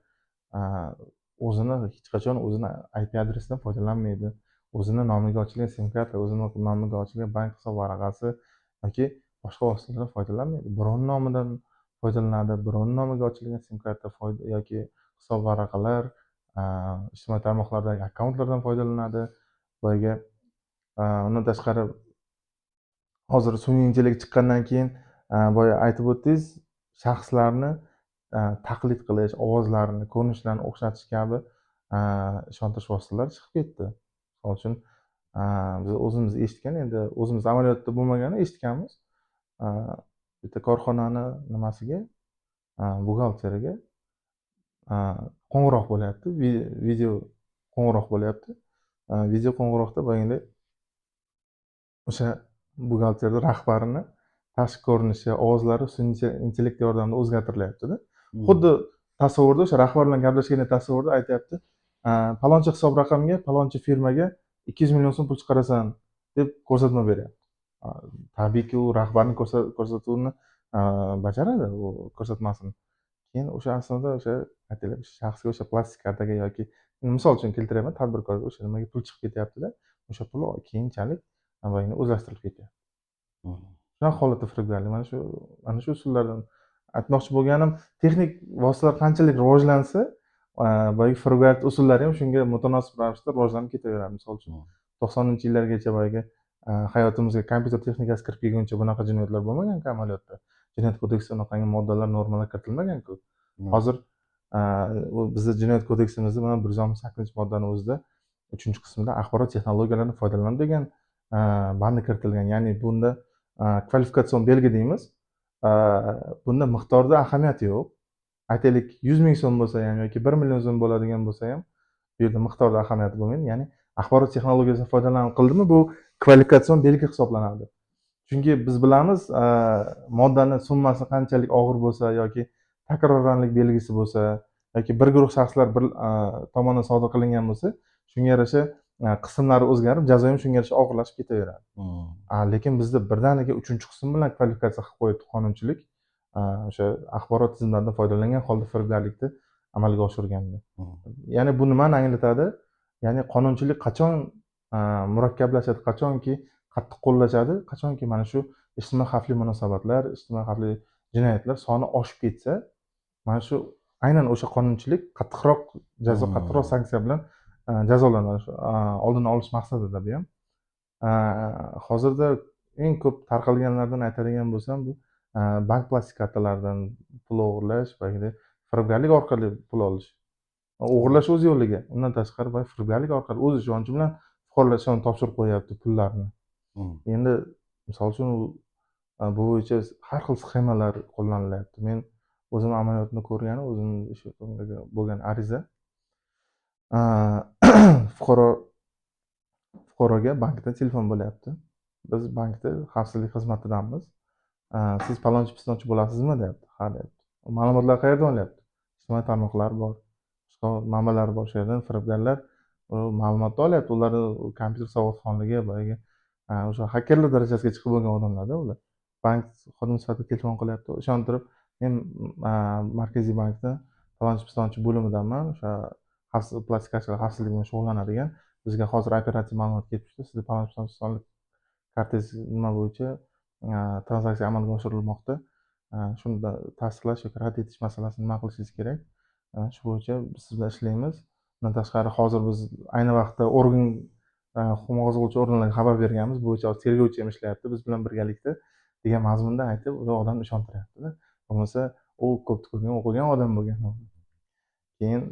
o'zini hech qachon o'zini IP adresidan foydalanmaydi. O'zini nomiga ochilgan sim karta, o'zini nomiga ochilgan bank hisob varaqasi yoki boshqa vositalardan foydalanmaydi. Birovning nomidan foydalanadi, birovning nomiga ochilgan sim karta yoki hisob varaqalar, ijtimoiy tarmoqlardagi akkauntlardan foydalanadi. Boyagi undan tashqari hozir sun'iy intellekt chiqqandan keyin boya aytib o'tdingiz, shaxslarni taqlid qilish, ovozlarini, ko'rinishlarini o'xshatish kabi ishontirish vositalari chiqib ketdi. Misol uchun biz o'zimiz eshitgan, endi o'zimiz amaliyotda bo'lmagani eshitganmiz. Bitta korxonani nimasiga, buxgalteriga qo'ng'iroq bo'lyapti, video qo'ng'iroq bo'lyapti. Video qo'ng'iroqda boyagidek o'sha buxgalterni rahbarini tashqi ko'rinishi, ovozlari sun'iy intellekt yordamida o'zgartirilyapti-da. Xuddi tasavvurda o'sha rahbar bilan gaplashgan tasavvurda aytyapti, palonchi hisob raqamga, palonchi firmaga 200 million so'm pul chiqarasan deb ko'rsatma beryapti. Tabiiyki, u rahbarning ko'rsatuvini bajaradi, u ko'rsatmasini. Keyin o'sha asnoda o'sha aytaylik, shaxsga o'sha plastik kartaga yoki misol uchun keltiryapman, tadbirkorga o'sha nimaga pul chiqib ketyapti-da, o'sha pul keyinchalik o'zlashtirilib ketyapti. Shunaqa holatda firibgarlik. Mana shu usullardan aytmoqchi bo'lganim, texnik vositalar qanchalik rivojlansa, boyagi firibgarlik usullari ham shunga mutanosib ravishda rivojlanib ketaveradi. Misol uchun 90-yillargacha boyagi hayotimizga kompyuter texnikasi kirib kelguncha bunaqa jinoyatlar bo'lmagan-ku amaliyotda. Jinoyat kodeksiga unaqangi moddalar, normalar kiritilmagan-ku. Hozir bizning jinoyat kodeksimizda mana 168-moddani o'zida 3-qismida axborot texnologiyalaridan foydalanib degan bandi kiritilgan. Ya'ni bunda kvalifikatsion belgi deymiz. Bunda miqdorda ahamiyati yo'q. Aytaylik 100 ming so'm bo'lsa ham yoki 1 million so'm bo'ladigan bo'lsa ham bu yerda miqdorda ahamiyati bo'lmaydi. Ya'ni axborot texnologiyasidan foydalanib qildimi, bu kvalifikatsion belgi hisoblanadi. Chunki biz bilamiz, moddani summasi qanchalik og'ir bo'lsa yoki takrorlanlik belgisi bo'lsa yoki bir guruh shaxslar bir tomonidan sodir qilingan bo'lsa, shunga yarasha qismlari o'zgarib, jazo ham shunga yarasha og'irlashib ketaveradi. Lekin bizda birdaniga 3-qism bilan kvalifikatsiya qilib qo'yibdi qonunchilik. O'sha axborot tizimlaridan foydalangan holda firibgarlikni amalga oshirganda. Ya'ni bu nimani anglatadi? Ya'ni qonunchilik qachon murakkablashadi, qachonki qattiq qo'llashadi, qachonki mana shu ijtimoiy xavfli munosabatlar, ijtimoiy xavfli jinoyatlar soni oshib ketsa, mana shu aynan o'sha qonunchilik qattiqroq jazo, qattiqroq sanksiya bilan jazolanadi. Oldini olish maqsadida bu ham. Hozirda eng ko'p tarqalganlardan aytadigan bo'lsam, bu bank plastik kartalaridan pul o'g'irlash, boyagidek firibgarlik orqali pul olish. O'g'irlash o'z yo'liga, undan tashqari firibgarlik orqali o'z ishonchi bilan fuqarolar ishonib topshirib qo'yapti pullarni. Endi misol uchun bu bo'yicha har xil sxemalar qo'llanilyapti. Men o'zim amaliyotni ko'rganim, o'zimni ish o'rnimdagi bo'lgan ariza. Fuqaroga bankdan telefon bo'lyapti. Biz bankda xavfsizlik xizmatidanmiz. Siz palonchi pistonchi bo'lasizmi deyapti. Ha deyapti. Ma'lumotlar qayerdan olyapti? Ijtimoiy tarmoqlar bor, boshqa manbalar bor. Shu yerdan firibgarlar ma'lumotni olyapti. Ularni kompyuter savodxonligi boyagi o'sha xakerlar darajasiga chiqib bo'lgan odamlarda ular. Bank xodim sifatida telefon qilyapti, ishontirib, men Markaziy bankda palonchi pistonchi bo'limidanman, o'sha plastikachilar xavfsizligi bilan shug'ullanadigan. Bizga hozir operativ ma'lumot kelib tushdi. Sizning palonchi pistonchi sonli kartangiz nima bo'yicha tranzaksiya amalga oshirilmoqda. Shunda tasdiqlash yoki rad etish masalasini nima qilishingiz kerak? Shu bo'yicha biz bilan ishlaymiz. Bundan tashqari hozir biz ayni vaqtda organ huquqni qo'zg'ovchi organlarga xabar berganmiz. Bu bo'yicha tergovchi ham ishlayapti biz bilan birgalikda degan mazmunda aytib, o'sha odamni ishontiryapti-da. Bo'lmasa u ko'pni ko'rgan, o'qigan odam bo'lgan. Keyin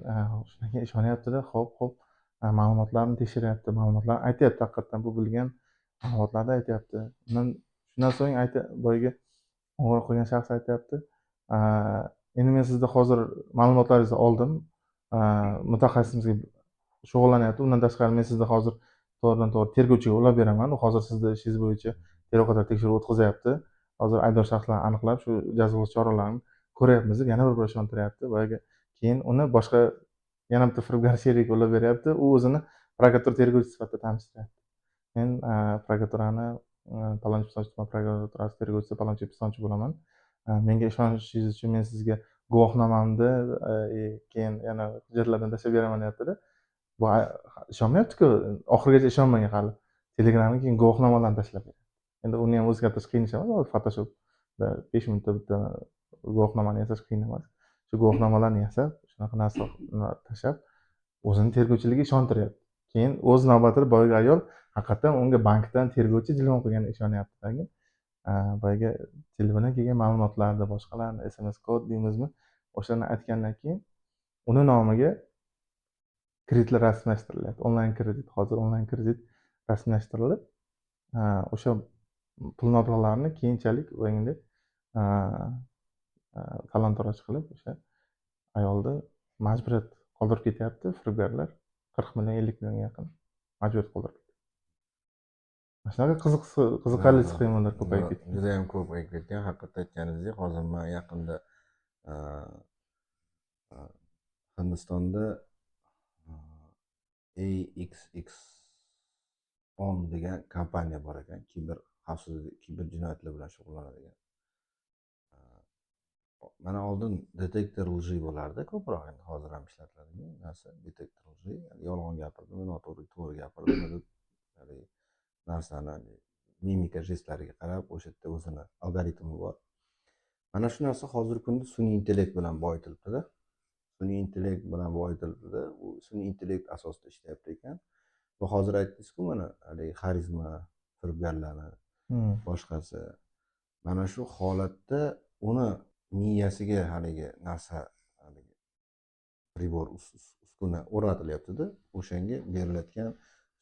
shundan keyin ishonyapti-da, xo'p, ma'lumotlarni tekshiryapti, ma'lumotlarni aytyapti, haqiqatdan bu bilgan ma'lumotlarni aytyapti. Shundan so'ng boyagi o'g'irlik qilgan shaxs aytyapti, endi men sizda hozir ma'lumotlaringizni oldim, mutaxassisimizga shug'ullanyapti. Undan tashqari men sizda hozir to'g'ridan-to'g'ri tergovchiga ulab beraman. U hozir sizni ishingiz bo'yicha tergov qattiq tekshiruv o'tkazyapti. Hozir aybdor shaxslarni aniqlab, shu jazolash choralarini ko'ryapmiz deb yana bir ishontiryapti. Boyagi keyin uni boshqa yana bitta firibgar sherikka ulab beryapti. U o'zini prokuratura tergovchisi sifatida tanishtiryapti. Men prokuraturani palonchi pistonchi tuman prokuraturasi tergovchisi palonchi pistonchi bo'laman. Menga ishonishingiz uchun men sizga guvohnomamni keyin yana hujjatlardan tashlab beraman deyapti-da. Bu ishonmayapti-ku, oxirigacha ishonmagan hali. Telegramga keyin guvohnomalarni tashlab beradi. Endi uni ham o'zgartirish qiyin ish emas, Photoshopda 5 minutda bitta guvohnomani yasash qiyin emas. Shu guvohnomalarni yasab, shunaqa narsa tashlab, o'zini tergovchiligiga ishontiryapti. Keyin o'z navbatida boyagi ayol haqiqatan unga bankdan tergovchi telefon qilganiga ishonyapti. Boyagi telefondan kelgan ma'lumotlarni, boshqalarni, SMS kod deymizmi, o'shani aytgandan keyin uni nomiga kreditlar rasmiylashtirilyapti. Onlayn kredit, hozir onlayn kredit rasmiylashtirilib, o'sha pul mablag'larini keyinchalik bo'lganda talon-toroj qilib, o'sha ayolni majburiyat qoldirib ketyapti firibgarlar. 40 million, 50 millionga yaqin majburiyat qoldirib ketyapti. Mana shunaqa qiziqarli sxemalar ko'payib ketgan. Juda ham ko'payib ketgan. Haqiqatda aytganingizdek, hozir men yaqinda Hindistonda AXX10 degan kompaniya bor ekan, kiber xavfsizlik, kiber jinoyatlar bilan shug'ullanadigan. Mana oldin detektor lji bo'lardi, ko'proq endi hozir ham ishlatiladigan narsa detektor lji, ya'ni yolg'on gapirdimi, to'g'ri gapirdimi deb narsani mimika jestlariga qarab o'sha yerda o'zini algoritmi bor. Mana shu narsa hozirgi kunda sun'iy intellekt bilan boyitilibdi-da. Sun'iy intellekt bilan boyitilibdi-da. U sun'iy intellekt asosida ishlayapti ekan. Va hozir aytdingiz-ku, mana haligi xarizma firibgarlari, boshqasi. Mana shu holatda uni miyasiga haligi narsa, haligi pribor, uskuna o'rnatilyapti-da. O'shanga berilayotgan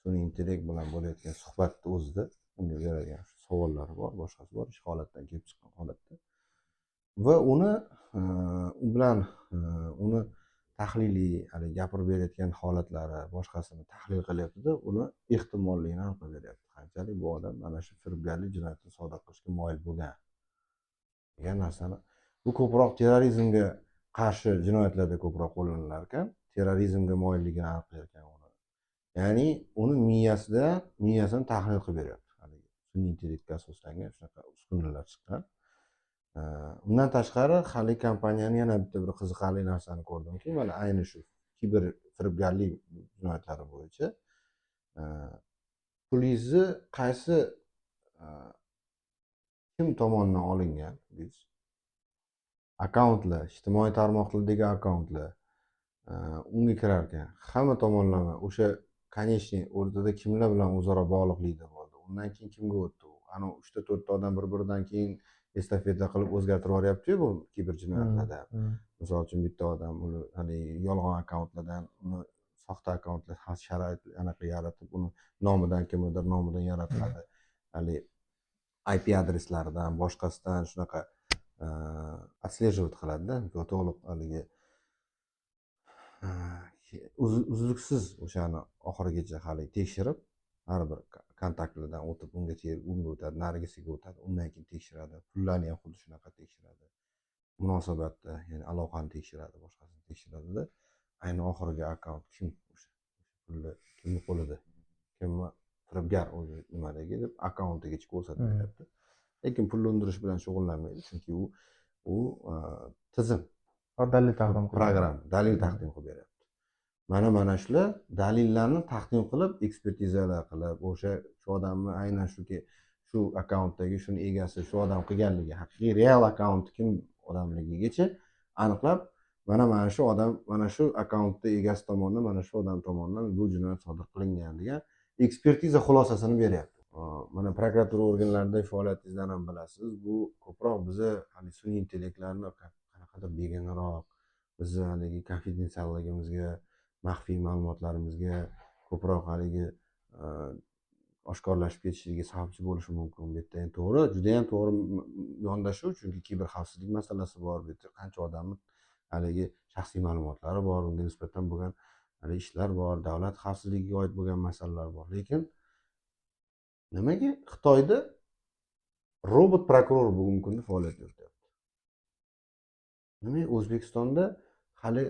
sun'iy intellekt bilan bo'layotgan suhbatni o'zida unga beradigan savollari bor, boshqasi bor, ish holatdan kelib chiqqan holatda. Va uni u bilan uni tahliliy, haligi gapirib berayotgan holatlari, boshqasini tahlil qilyapti-da, uni ehtimolligini aniqlab beryapti. Qanchalik bu odam mana shu firibgarlik jinoyatini sodir qilishga moyil bo'lgan degan narsani. Bu ko'proq terrorizmga qarshi jinoyatlarda ko'proq qo'llanilar ekan, terrorizmga moyilligini aniqlar ekan uni. Ya'ni uni miyasini tahlil qilib beryapti. Haligi sun'iy intellektga asoslangan shunaqa uskunalar chiqqan. Undan tashqari hali kompaniyani yana bitta bir qiziqarli narsani ko'rdimki, mana ayni shu kiber firibgarlik jinoyatlari bo'yicha pulingizni qaysi kim tomonidan olingan, akkauntlar, ijtimoiy tarmoqlardagi akkauntlar unga kirar ekan. Hamma tomonlama o'sha konечный o'rtada kimlar bilan o'zaro bog'liqlikda bo'ldi. Undan keyin kimga o'tdi u? Ana 3-4 ta odam bir-biridan keyin estafeta qilib o'zgartirib yuboryapti-yu bu kiber jinoyatlarda. Misol uchun bitta odam uni yolg'on akkauntlardan uni soxta akkauntlar sharoit anaqa yaratib, uni nomidan kimnidir nomidan yaratiladi. IP adreslaridan, boshqasidan shunaqa отслеживать qiladida, to'liq haligi uzluksiz o'shani oxirigacha hali tekshirib, har bir kontaktlardan o'tib, unga o'tadi, narigisiga o'tadi, undan keyin tekshiradi. Pullarni ham xuddi shunaqa tekshiradi. Munosabatda, ya'ni aloqani tekshiradi, boshqasini tekshiradi-da, ayni oxirgi akkaunt kim o'sha pullar kimning qo'lida, kimni firibgar o'zi nimadagi deb akkauntigacha ko'rsatib beryapti. Lekin pul undirish bilan shug'ullanmaydi, chunki u tizim dalil taqdim qiladi, programma dalil taqdim qilib beryapti. Mana shular dalillarni taqdim qilib, ekspertizalar qilib, o'sha shu odamni aynan shu akkauntdagi shuni egasi shu odam qilganligi, haqiqiy real akkaunt kim odamligigacha aniqlab, mana shu odam, mana shu akkauntning egasi tomonidan, mana shu odam tomonidan bu jinoyat sodir qilingan degan ekspertiza xulosasini beryapti. Mana prokuratura organlaridagi faoliyatingizdan ham bilasiz, bu ko'proq bizni hali sun'iy intellektlarni qanaqadir begonaroq, bizni haligi konfidensialligimizga, maxfiy ma'lumotlarimizga ko'proq haligi oshkorlashib ketishiga sababchi bo'lishi mumkin. Bu yerda ham to'g'ri, juda ham to'g'ri yondashuv, chunki kiber xavfsizlik masalasi bor, bu yerda qancha odamni haligi shaxsiy ma'lumotlari bor, unga nisbatan bo'lgan hali ishlar bor, davlat xavfsizligiga oid bo'lgan masalalar bor. Lekin nimaga Xitoyda robot prokuror bugungi kunda faoliyat yurityapti? Nimaga O'zbekistonda hali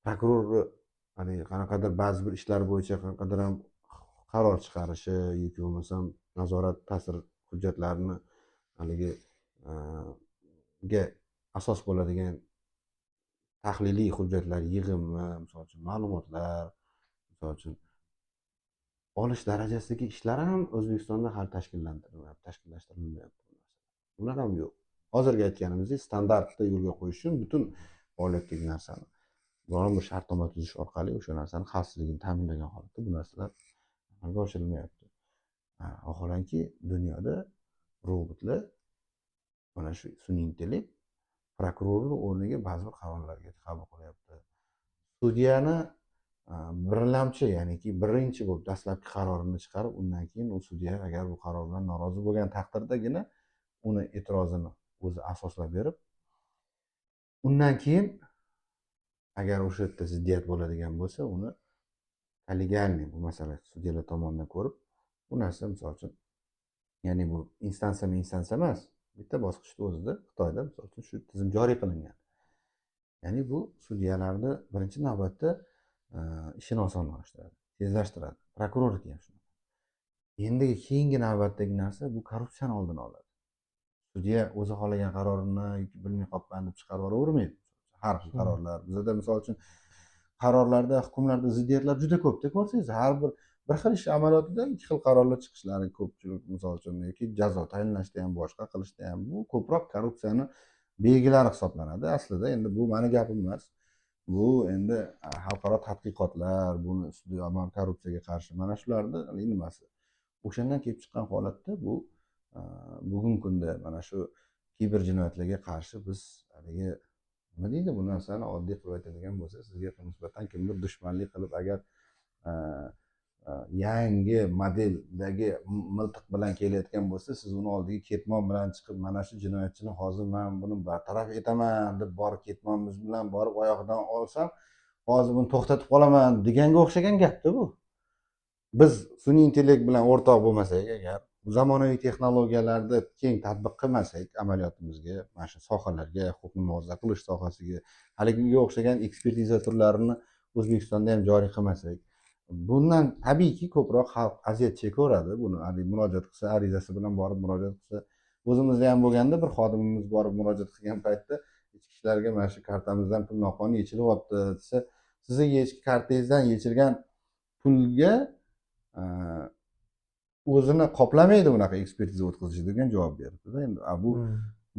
prokurorni qanaqadir ba'zi bir ishlar bo'yicha qanaqadir ham qaror chiqarishi yoki bo'lmasam nazorat ta'sir hujjatlarini haligi ga asos bo'ladigan tahliliy hujjatlar yig'imi, misol uchun ma'lumotlar, misol uchun olish darajasidagi ishlar ham O'zbekistonda hali tashkillashtirilmayapti. Ular ham yo'q. Hozirgi aytganimizdek standartni yo'lga qo'yish uchun butun faoliyatdagi narsani biron bir shartnoma tuzish orqali o'sha narsani xavfsizligini ta'minlagan holatda bu narsalar amalga oshirilmayapti. Vaholanki dunyoda robotlar mana shu sun'iy intellekt prokurorning o'rniga ba'zi bir qarorlarga qabul qilyapti. Sudyani birlamchi, ya'niki birinchi bo'lib dastlabki qarorini chiqarib, undan keyin u sudya agar bu qaror bilan norozi bo'lgan taqdirdagina uni e'tirozini o'zi asoslab berib, undan keyin agar o'sha yerda ziddiyat bo'ladigan bo'lsa, uni kollegialniy bu masala sudyalar tomonidan ko'rib, bu narsa misol uchun, ya'ni bu instansiya emas, bitta bosqichda o'zida Xitoyda misol uchun shu tizim joriy qilingan. Ya'ni bu sudyalarni birinchi navbatda ishini osonlashtiradi, tezlashtiradi. Prokurorniki ham shunaqa. Endi keyingi navbatdagi narsa bu korrupsiyani oldini oladi. Sudya o'zi xohlagan qarorini yoki bilmay qolibman deb chiqarib yuboravermaydi. Har xil qarorlar. Bizda misol uchun qarorlarda, hukmlarda ziddiyatlar juda ko'p-da, ko'rsangiz, har bir xil ish amaliyotida ikki xil qarorlar chiqishlari ko'pchilik, misol uchun yoki jazo tayinlashda ham, boshqa qilishda ham bu ko'proq korrupsiyani belgilari hisoblanadi. Aslida endi bu meni gapim emas. Bu endi xalqaro tadqiqotlar, buni ustidan korrupsiyaga qarshi mana shularni nimasi. O'shandan kelib chiqqan holatda bu bugungi kunda mana shu kiber jinoyatlarga qarshi biz haligi nima deydi, bu narsani oddiy qilib aytadigan bo'lsa, sizga nisbatan kimdir dushmanlik qilib agar yangi modeldagi miltiq bilan kelayotgan bo'lsa, siz uni oldiga ketmon bilan chiqib, mana shu jinoyatchini hozir men buni bartaraf etaman deb borib ketmonimiz bilan borib oyog'idan olsam, hozir buni to'xtatib qolaman deganga o'xshagan gapda bu. Biz sun'iy intellekt bilan o'rtoq bo'lmasak agar, zamonaviy texnologiyalarni keng tatbiq qilmasak amaliyotimizga, mana shu sohalarga, huquqni muhofaza qilish sohasiga, haligiga o'xshagan ekspertiza turlarini O'zbekistonda ham joriy qilmasak, bundan tabiiyki ko'proq xalq aziyat chekaveradi. Buni murojaat qilsa, arizasi bilan borib murojaat qilsa, o'zimizda ham bo'lganda bir xodimimiz borib murojaat qilgan paytda ichki ishlarga mana shu kartamizdan pul noqonuniy yechilyapti desa, sizni ichki kartangizdan yechilgan pulga o'zini qoplamaydi unaqa ekspertiza o'tkazish degan javob beribdida. Endi bu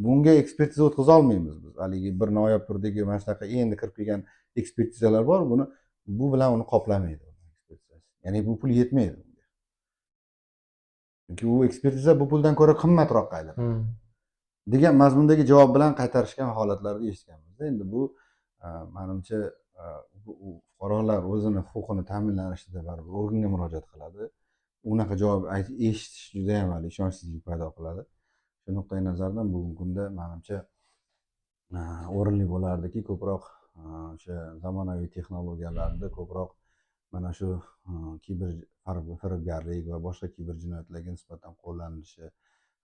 bunga ekspertiza o'tkaza olmaymiz biz. Haligi bir noyob turdagi mana shunaqa endi kirib kelgan ekspertizalar bor, bu bilan uni qoplamaydi ekspertizasi. Ya'ni bu pul yetmaydi unga. Chunki u ekspertiza bu puldan ko'ra qimmatroq aylanadi. degan mazmundagi javob bilan qaytarishgan holatlarni eshitganmiz. Endi bu menimcha fuqarolar o'zini huquqini ta'minlanishida baribir organga murojaat qiladi. Unaqa javob eshitish juda ham ishonchsizlik paydo qiladi. Shu nuqtai nazardan bugungi kunda menimcha o'rinli bo'lardiki, ko'proq o'sha zamonaviy texnologiyalarni ko'proq mana shu kiber firibgarlik va boshqa kiber jinoyatlarga nisbatan qo'llanilishi,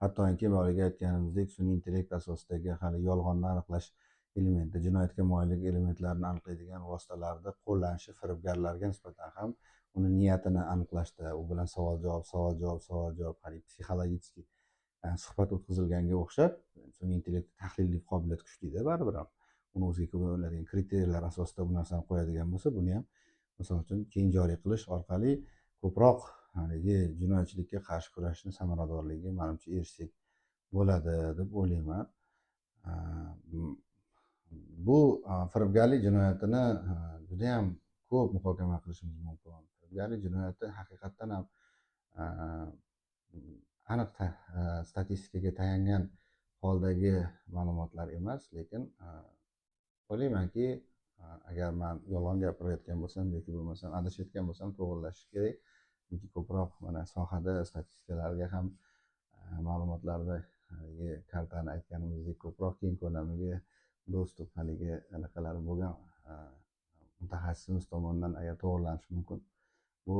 hattoki boyagi aytganimizdek sun'iy intellekt asosidagi hali yolg'onni aniqlash elementi, jinoyatga moyillik elementlarini aniqlaydigan vositalarni qo'llanishi firibgarlarga nisbatan ham uni niyatini aniqlashda, u bilan savol javob psixologik suhbat o'tkazilganga o'xshab, sun'iy intellekt tahliliy qobiliyat kuchlida baribir ham uni o'ziga qo'yiladigan kriteriyalar asosida bu narsani qo'yadigan bo'lsa, buni ham misol uchun keng joriy qilish orqali ko'proq haligi jinoyatchilikka qarshi kurashishni samaradorligiga menimcha erishsak bo'ladi deb o'ylayman. Bu firibgarlik jinoyatini juda ham ko'p muhokama qilishimiz mumkin. Firibgarlik jinoyati haqiqatdan ham aniq statistikaga tayangan holdagi ma'lumotlar emas, lekin o'ylaymanki, agar men yolg'on gapirayotgan bo'lsam yoki bo'lmasam adashayotgan bo'lsam to'g'rilash kerak. Chunki ko'proq mana sohada statistikalarga ham ma'lumotlarni haligi kartani aytganimizdek ko'proq keng ko'lamiga dostуп haligi anaqalari bo'lgan mutaxassisimiz tomonidan agar to'g'rilanishi mumkin, bu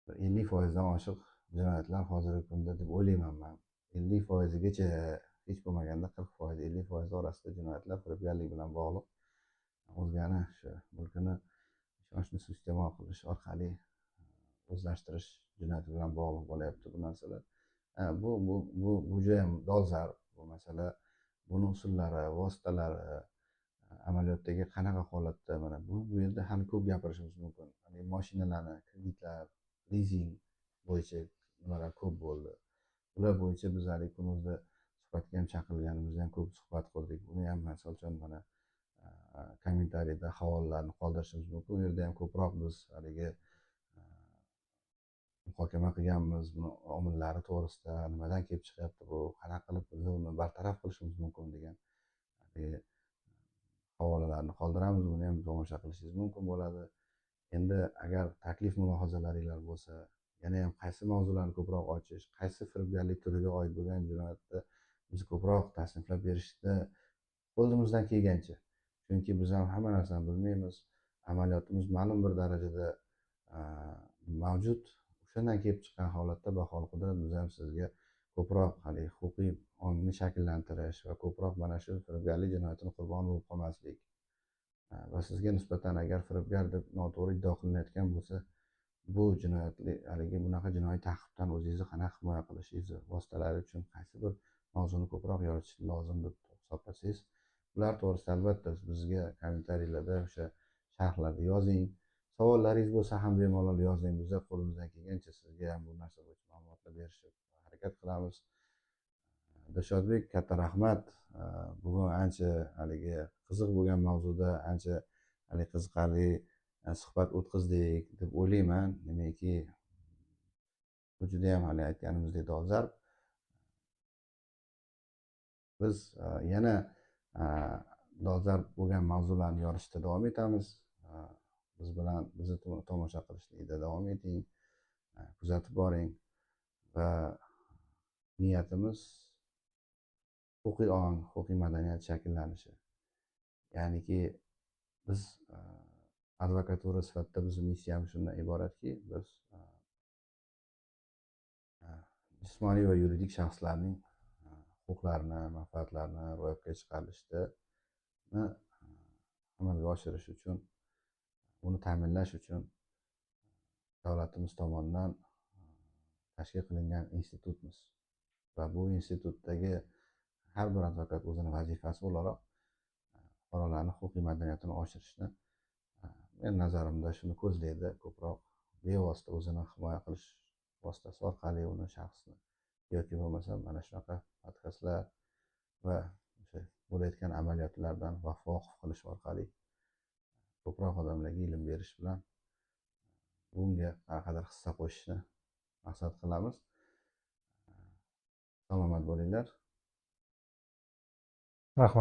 50% oshiq jinoyatlar hozirgi kunda deb o'ylayman men. 50%gacha hech bo'lmaganda 40%, 50% orasida jinoyatlar firibgarlik bilan bog'liq. O'zgani shu mulkini ishonchni suiiste'mol qilish orqali o'zlashtirish jinoyati bilan bog'liq bo'lyapti bu narsalar. Bu juda ham dolzarb bu masala. Buni usullari, vositalari, amaliyotdagi qanaqa holatda, mana bu yerda ham ko'p gapirishimiz mumkin. Mashinalarni, kreditlar, lizing bo'yicha nimalar ko'p bo'ldi. Ular bo'yicha biz hali kunimizda suhbatga ham chaqirilganimizda ham ko'p suhbat qildik. Buni ham misol uchun mana kommentariyda havolalarni qoldirishimiz mumkin. U yerda ham ko'proq biz haligi muhokama qilganmiz buni omillari to'g'risida, nimadan kelib chiqyapti bu, qanaqa qilib biz uni bartaraf qilishimiz mumkin degan havolalarni qoldiramiz. Buni ham tomosha qilishingiz mumkin bo'ladi. Endi agar taklif mulohazalaringlar bo'lsa, yana ham qaysi mavzularni ko'proq ochish, qaysi firibgarlik turiga oid bo'lgan jinoyatni biz ko'proq tasniflab berishda qo'limizdan kelgancha, chunki biz ham hamma narsani bilmaymiz, amaliyotimiz ma'lum bir darajada mavjud. O'shandan kelib chiqqan holatda baholi qudrat biz ham sizga ko'proq hali huquqiy ongni shakllantirish va ko'proq mana shu firibgarlik jinoyatini qurboni bo'lib qolmaslik va sizga nisbatan agar firibgar deb noto'g'ri iddao qilinayotgan bo'lsa, bu jinoyatli haligi bunaqa jinoiy ta'qibdan o'zingizni qanaqa himoya qilishingizni vositalari uchun qaysi bir mavzuni ko'proq yoritish lozim deb hisoblasangiz, ular to'g'risida albatta bizga kommentariylarda o'sha sharhlarda yozing. Savollaringiz bo'lsa ham bemalol yozing. Biz qo'limizdan kelgancha sizga ham bu narsa bo'yicha ma'lumotlar berishga harakat qilamiz. Dilshodbek, katta rahmat. Bugun ancha haligi qiziq bo'lgan mavzuda ancha haligi qiziqarli suhbat o'tkazdik deb o'ylayman. Demakki, bu juda ham hali aytganimizdek dolzarb. Biz yana dolzarb bo'lgan mavzularni yoritishda davom etamiz. biz bilan bizni tomosha qilishlikda davom eting, kuzatib boring va niyatimiz huquqiy ong, huquqiy madaniyat shakllanishi. Ya'niki biz advokatura sifatida bizni missiyamiz shundan iboratki, biz jismoniy va yuridik shaxslarning huquqlarini, manfaatlarini ro'yobga chiqarishda amalga oshirish uchun, uni ta'minlash uchun davlatimiz tomonidan tashkil qilingan institutmiz va bu institutdagi har bir advokat o'zini vazifasi o'laroq fuqarolarni huquqiy madaniyatini oshirishni men nazarimda shuni ko'zlaydi. Ko'proq bevosita o'zini himoya qilish vositasi orqali uni shaxsni yoki bo'lmasa mana shunaqa podkastlar va o'sha bo'layotgan amaliyotlardan voqif qilish orqali ko'proq odamlarga ilm berish bilan bunga qanaqadir hissa qo'shishni maqsad qilamiz. Salomat bo'linglar. Rahmat.